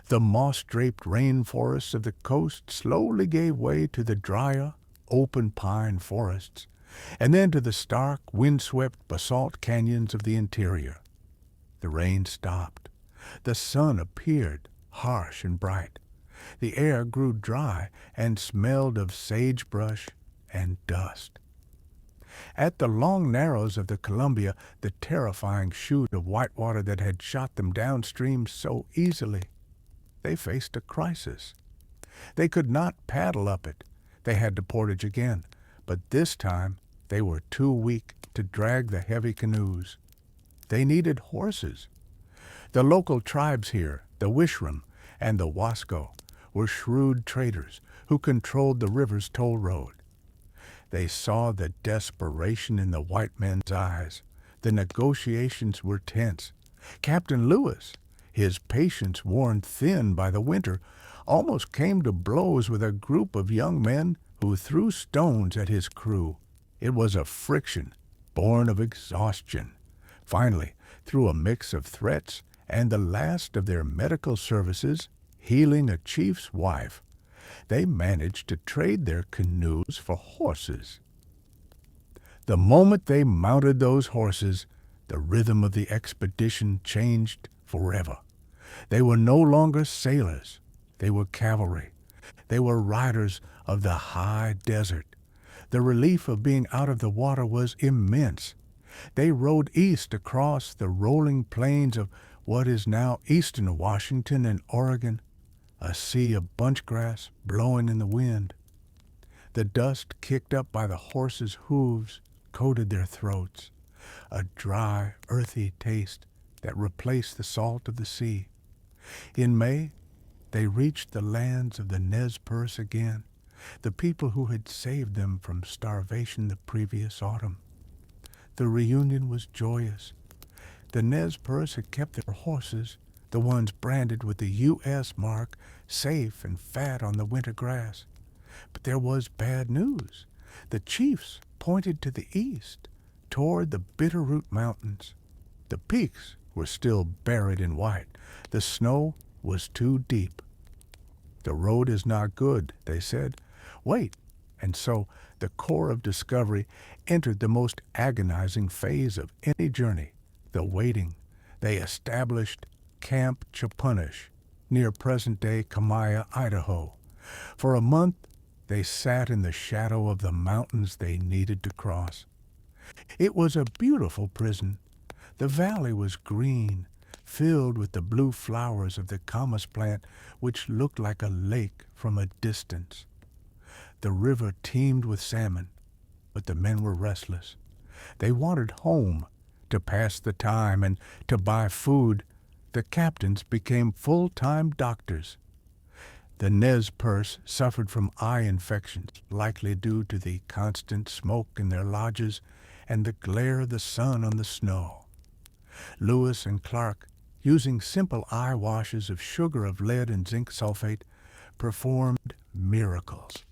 The moss-draped rainforests of the coast slowly gave way to the drier, open pine forests, and then to the stark, windswept basalt canyons of the interior. The rain stopped. The sun appeared, harsh and bright. The air grew dry and smelled of sagebrush and dust. At the long narrows of the Columbia, the terrifying chute of whitewater that had shot them downstream so easily, they faced a crisis. They could not paddle up it. They had to portage again, but this time they were too weak to drag the heavy canoes. They needed horses. The local tribes here, the Wishram and the Wasco, were shrewd traders who controlled the river's toll road. They saw the desperation in the white men's eyes. The negotiations were tense. Captain Lewis, his patience worn thin by the winter, almost came to blows with a group of young men who threw stones at his crew. It was a friction born of exhaustion. Finally, through a mix of threats and the last of their medical services, healing a chief's wife, they managed to trade their canoes for horses. The moment they mounted those horses, the rhythm of the expedition changed forever. They were no longer sailors. They were cavalry. They were riders of the high desert. The relief of being out of the water was immense. They rode east across the rolling plains of what is now eastern Washington and Oregon, a sea of bunchgrass blowing in the wind. The dust kicked up by the horses' hooves coated their throats, a dry, earthy taste that replaced the salt of the sea. In May, they reached the lands of the Nez Perce again, the people who had saved them from starvation the previous autumn. The reunion was joyous. The Nez Perce had kept their horses, the ones branded with the U.S. mark, safe and fat on the winter grass. But there was bad news. The chiefs pointed to the east, toward the Bitterroot Mountains. The peaks were still buried in white. The snow was too deep. The road is not good, they said. Wait. And so the Corps of Discovery entered the most agonizing phase of any journey, the waiting. They established Camp Chapunish, near present-day Kamaya, Idaho. For a month, they sat in the shadow of the mountains they needed to cross. It was a beautiful prison. The valley was green, filled with the blue flowers of the camas plant, which looked like a lake from a distance. The river teemed with salmon, but the men were restless. They wanted home, to pass the time and to buy food. The captains became full-time doctors. The Nez Perce suffered from eye infections, likely due to the constant smoke in their lodges and the glare of the sun on the snow. Lewis and Clark, using simple eye washes of sugar of lead and zinc sulfate, performed miracles.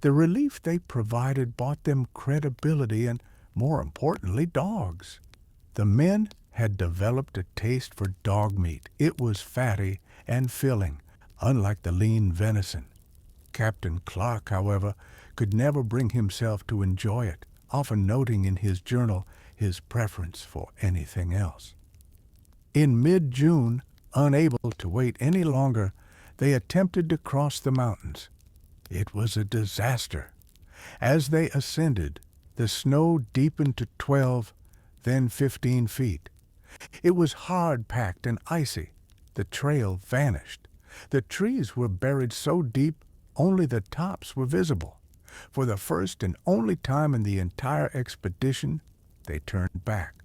The relief they provided bought them credibility and, more importantly, dogs. The men had developed a taste for dog meat. It was fatty and filling, unlike the lean venison. Captain Clark, however, could never bring himself to enjoy it, often noting in his journal his preference for anything else. In mid-June, unable to wait any longer, they attempted to cross the mountains. It was a disaster. As they ascended, the snow deepened to 12, then 15 feet. It was hard-packed and icy. The trail vanished. The trees were buried so deep only the tops were visible. For the first and only time in the entire expedition, they turned back.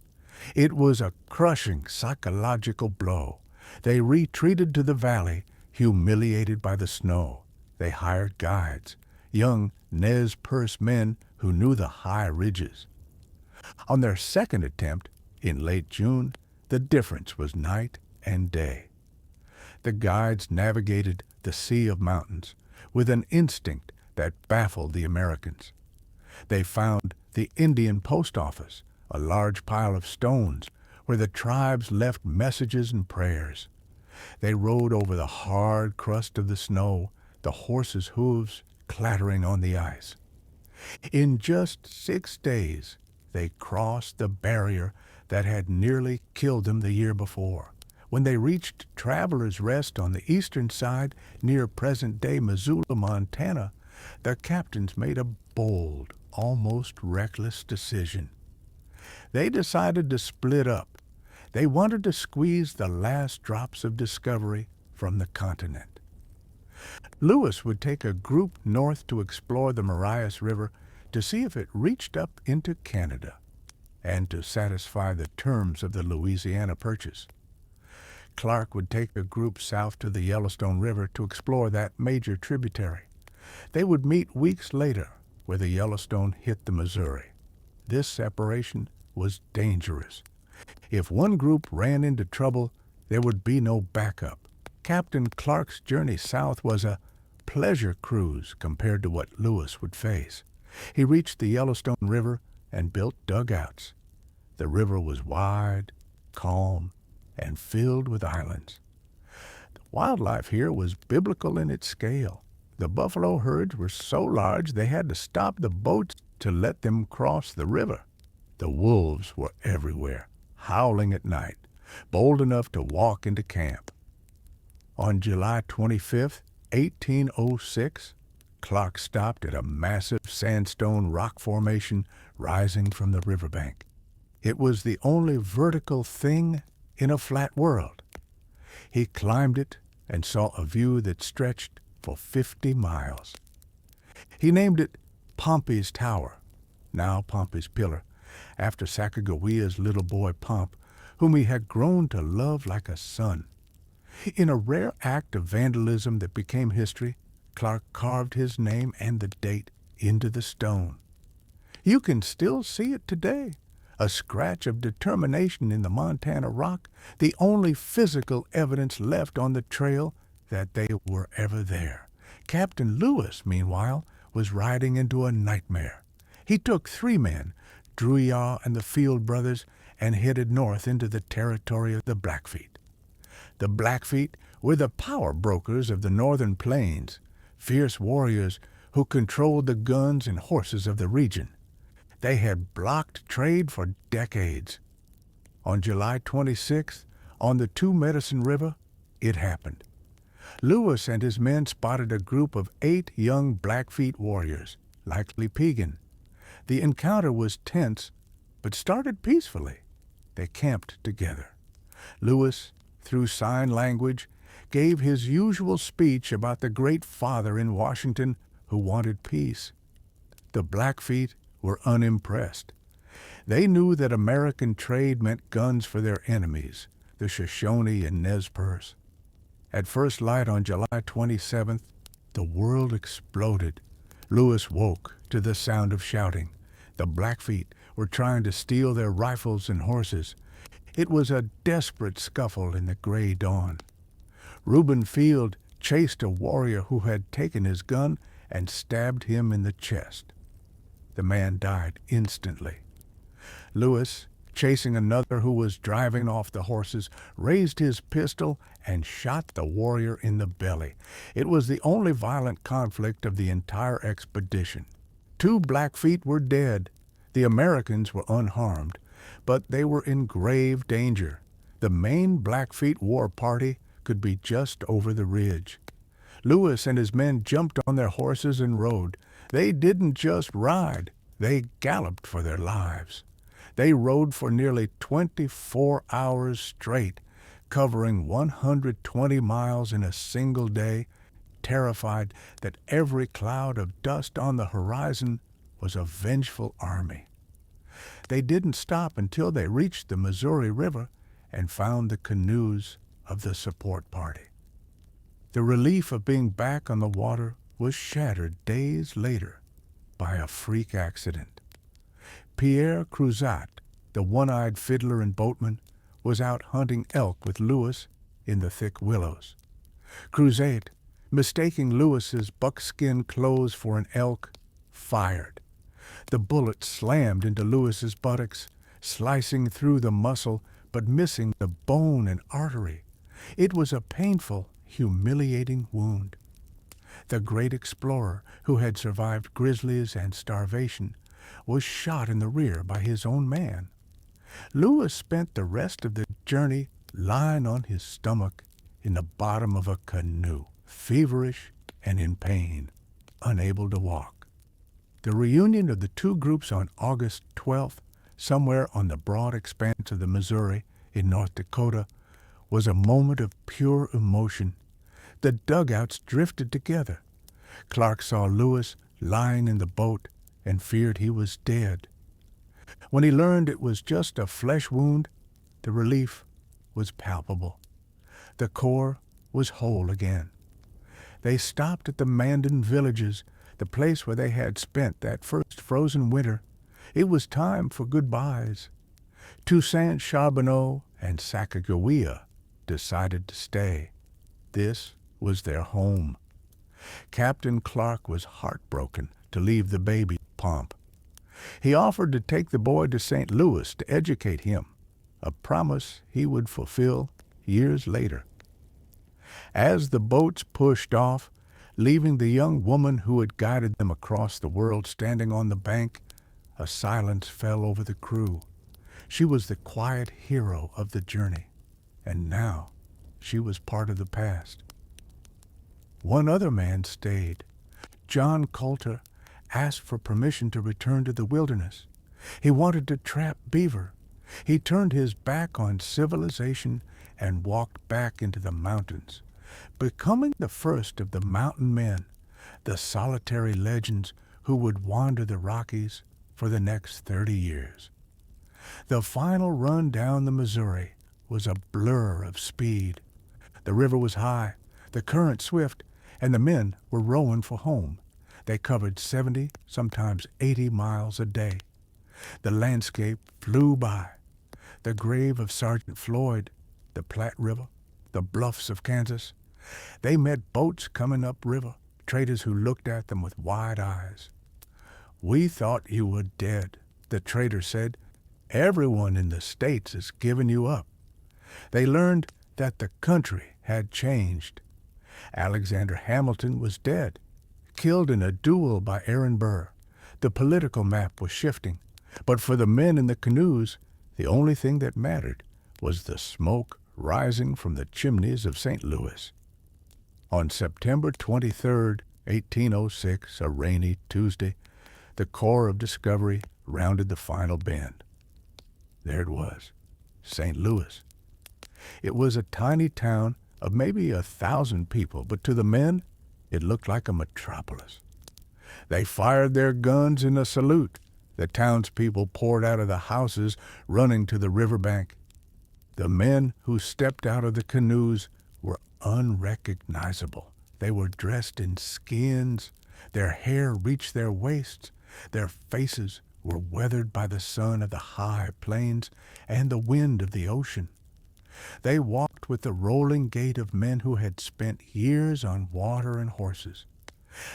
It was a crushing psychological blow. They retreated to the valley, humiliated by the snow. They hired guides, young Nez Perce men who knew the high ridges. On their second attempt, in late June, the difference was night and day. The guides navigated the sea of mountains with an instinct that baffled the Americans. They found the Indian post office, a large pile of stones where the tribes left messages and prayers. They rode over the hard crust of the snow, the horses' hooves clattering on the ice. In just 6 days, they crossed the barrier that had nearly killed them the year before. When they reached Travelers' Rest on the eastern side near present-day Missoula, Montana, the captains made a bold, almost reckless decision. They decided to split up. They wanted to squeeze the last drops of discovery from the continent. Lewis would take a group north to explore the Marias River to see if it reached up into Canada and to satisfy the terms of the Louisiana Purchase. Clark would take a group south to the Yellowstone River to explore that major tributary. They would meet weeks later where the Yellowstone hit the Missouri. This separation was dangerous. If one group ran into trouble, there would be no backup. Captain Clark's journey south was a pleasure cruise compared to what Lewis would face. He reached the Yellowstone River and built dugouts. The river was wide, calm, and filled with islands. The wildlife here was biblical in its scale. The buffalo herds were so large they had to stop the boats to let them cross the river. The wolves were everywhere, howling at night, bold enough to walk into camp. On July 25, 1806, Clark stopped at a massive sandstone rock formation rising from the riverbank. It was the only vertical thing in a flat world. He climbed it and saw a view that stretched for 50 miles. He named it Pompey's Tower, now Pompey's Pillar, after Sacagawea's little boy Pomp, whom he had grown to love like a son. In a rare act of vandalism that became history, Clark carved his name and the date into the stone. You can still see it today, a scratch of determination in the Montana rock, the only physical evidence left on the trail that they were ever there. Captain Lewis, meanwhile, was riding into a nightmare. He took 3 men, Drouillard and the Field brothers, and headed north into the territory of the Blackfeet. The Blackfeet were the power brokers of the northern plains, fierce warriors who controlled the guns and horses of the region. They had blocked trade for decades. On July 26th, on the Two Medicine River, it happened. Lewis and his men spotted a group of 8 young Blackfeet warriors, likely Piegan. The encounter was tense, but started peacefully. They camped together. Lewis, through sign language, gave his usual speech about the great father in Washington who wanted peace. The Blackfeet were unimpressed. They knew that American trade meant guns for their enemies, the Shoshone and Nez Perce. At first light on July 27th, the world exploded. Lewis woke to the sound of shouting. The Blackfeet were trying to steal their rifles and horses. It was a desperate scuffle in the gray dawn. Reuben Field chased a warrior who had taken his gun and stabbed him in the chest. The man died instantly. Lewis, chasing another who was driving off the horses, raised his pistol and shot the warrior in the belly. It was the only violent conflict of the entire expedition. 2 Blackfeet were dead. The Americans were unharmed, but they were in grave danger. The main Blackfeet war party could be just over the ridge. Lewis and his men jumped on their horses and rode. They didn't just ride, they galloped for their lives. They rode for nearly 24 hours straight, covering 120 miles in a single day, terrified that every cloud of dust on the horizon was a vengeful army. They didn't stop until they reached the Missouri River and found the canoes of the support party. The relief of being back on the water was shattered days later by a freak accident. Pierre Cruzat, the one-eyed fiddler and boatman, was out hunting elk with Lewis in the thick willows. Cruzat, mistaking Lewis's buckskin clothes for an elk, fired. The bullet slammed into Lewis's buttocks, slicing through the muscle but missing the bone and artery. It was a painful, humiliating wound. The great explorer, who had survived grizzlies and starvation, was shot in the rear by his own man. Lewis spent the rest of the journey lying on his stomach in the bottom of a canoe, feverish and in pain, unable to walk. The reunion of the two groups on August 12th, somewhere on the broad expanse of the Missouri in North Dakota, was a moment of pure emotion. The dugouts drifted together. Clark saw Lewis lying in the boat and feared he was dead. When he learned it was just a flesh wound, the relief was palpable. The Corps was whole again. They stopped at the Mandan villages, the place where they had spent that first frozen winter. It was time for goodbyes. Toussaint Charbonneau and Sacagawea decided to stay. This was their home. Captain Clark was heartbroken to leave the baby Pomp. He offered to take the boy to St. Louis to educate him, a promise he would fulfill years later. As the boats pushed off, leaving the young woman who had guided them across the world standing on the bank, a silence fell over the crew. She was the quiet hero of the journey, and now she was part of the past. One other man stayed. John Coulter asked for permission to return to the wilderness. He wanted to trap beaver. He turned his back on civilization and walked back into the mountains, becoming the first of the mountain men, the solitary legends who would wander the Rockies for the next 30 years. The final run down the Missouri was a blur of speed. The river was high, the current swift, and the men were rowing for home. They covered 70, sometimes 80 miles a day. The landscape flew by. The grave of Sergeant Floyd, the Platte River, the bluffs of Kansas. They met boats coming up river, traders who looked at them with wide eyes. "We thought you were dead," the trader said. "Everyone in the States is giving you up." They learned that the country had changed. Alexander Hamilton was dead, killed in a duel by Aaron Burr. The political map was shifting, but for the men in the canoes, the only thing that mattered was the smoke rising from the chimneys of St. Louis. On September 23, 1806, a rainy Tuesday, the Corps of Discovery rounded the final bend. There it was, St. Louis. It was a tiny town of maybe 1,000 people, but to the men, it looked like a metropolis. They fired their guns in a salute. The townspeople poured out of the houses, running to the riverbank. The men who stepped out of the canoes were unrecognizable. They were dressed in skins. Their hair reached their waists. Their faces were weathered by the sun of the high plains and the wind of the ocean. They walked with the rolling gait of men who had spent years on water and horses.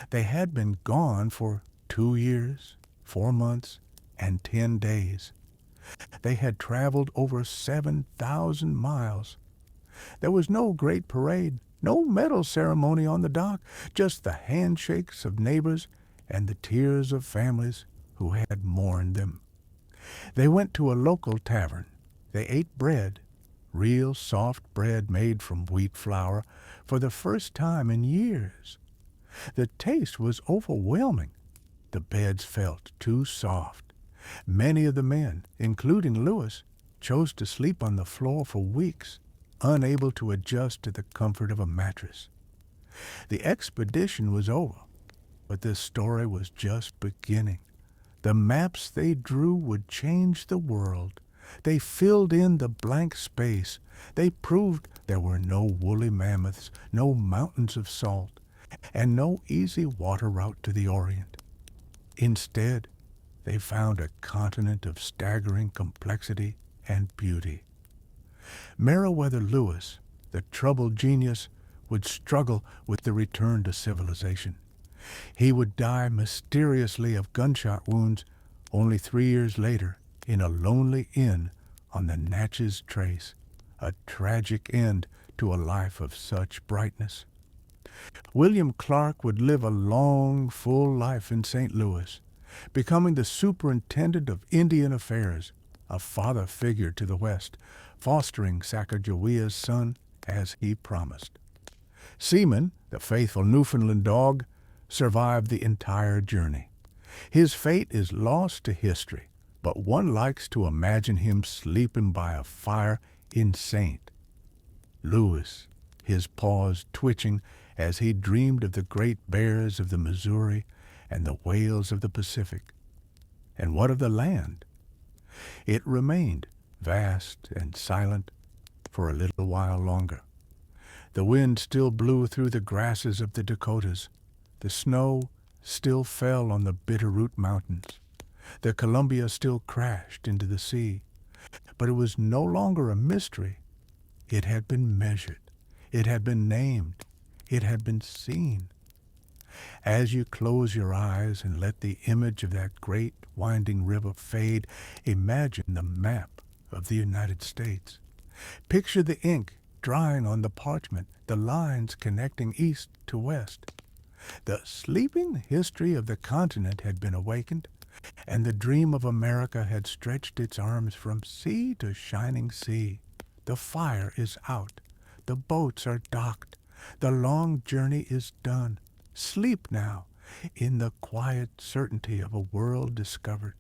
They had been gone for 2 years, 4 months, and 10 days. They had traveled over 7,000 miles. There was no great parade, no medal ceremony on the dock, just the handshakes of neighbors and the tears of families who had mourned them. They went to a local tavern. They ate bread, real soft bread made from wheat flour, for the first time in years. The taste was overwhelming. The beds felt too soft. Many of the men, including Lewis, chose to sleep on the floor for weeks, unable to adjust to the comfort of a mattress. The expedition was over, but this story was just beginning. The maps they drew would change the world. They filled in the blank space. They proved there were no woolly mammoths, no mountains of salt, and no easy water route to the Orient. Instead, they found a continent of staggering complexity and beauty. Meriwether Lewis, the troubled genius, would struggle with the return to civilization. He would die mysteriously of gunshot wounds only 3 years later in a lonely inn on the Natchez Trace, a tragic end to a life of such brightness. William Clark would live a long, full life in St. Louis, becoming the superintendent of Indian affairs, a father figure to the West, fostering Sacagawea's son as he promised. Seaman, the faithful Newfoundland dog, survived the entire journey. His fate is lost to history, but one likes to imagine him sleeping by a fire in St. Louis, his paws twitching as he dreamed of the great bears of the Missouri and the whales of the Pacific. And what of the land? It remained vast and silent for a little while longer. The wind still blew through the grasses of the Dakotas. The snow still fell on the Bitterroot Mountains. The Columbia still crashed into the sea. But it was no longer a mystery. It had been measured. It had been named. It had been seen. As you close your eyes and let the image of that great winding river fade, imagine the map of the United States. Picture the ink drying on the parchment, the lines connecting east to west. The sleeping history of the continent had been awakened, and the dream of America had stretched its arms from sea to shining sea. The fire is out. The boats are docked. The long journey is done. Sleep now in the quiet certainty of a world discovered.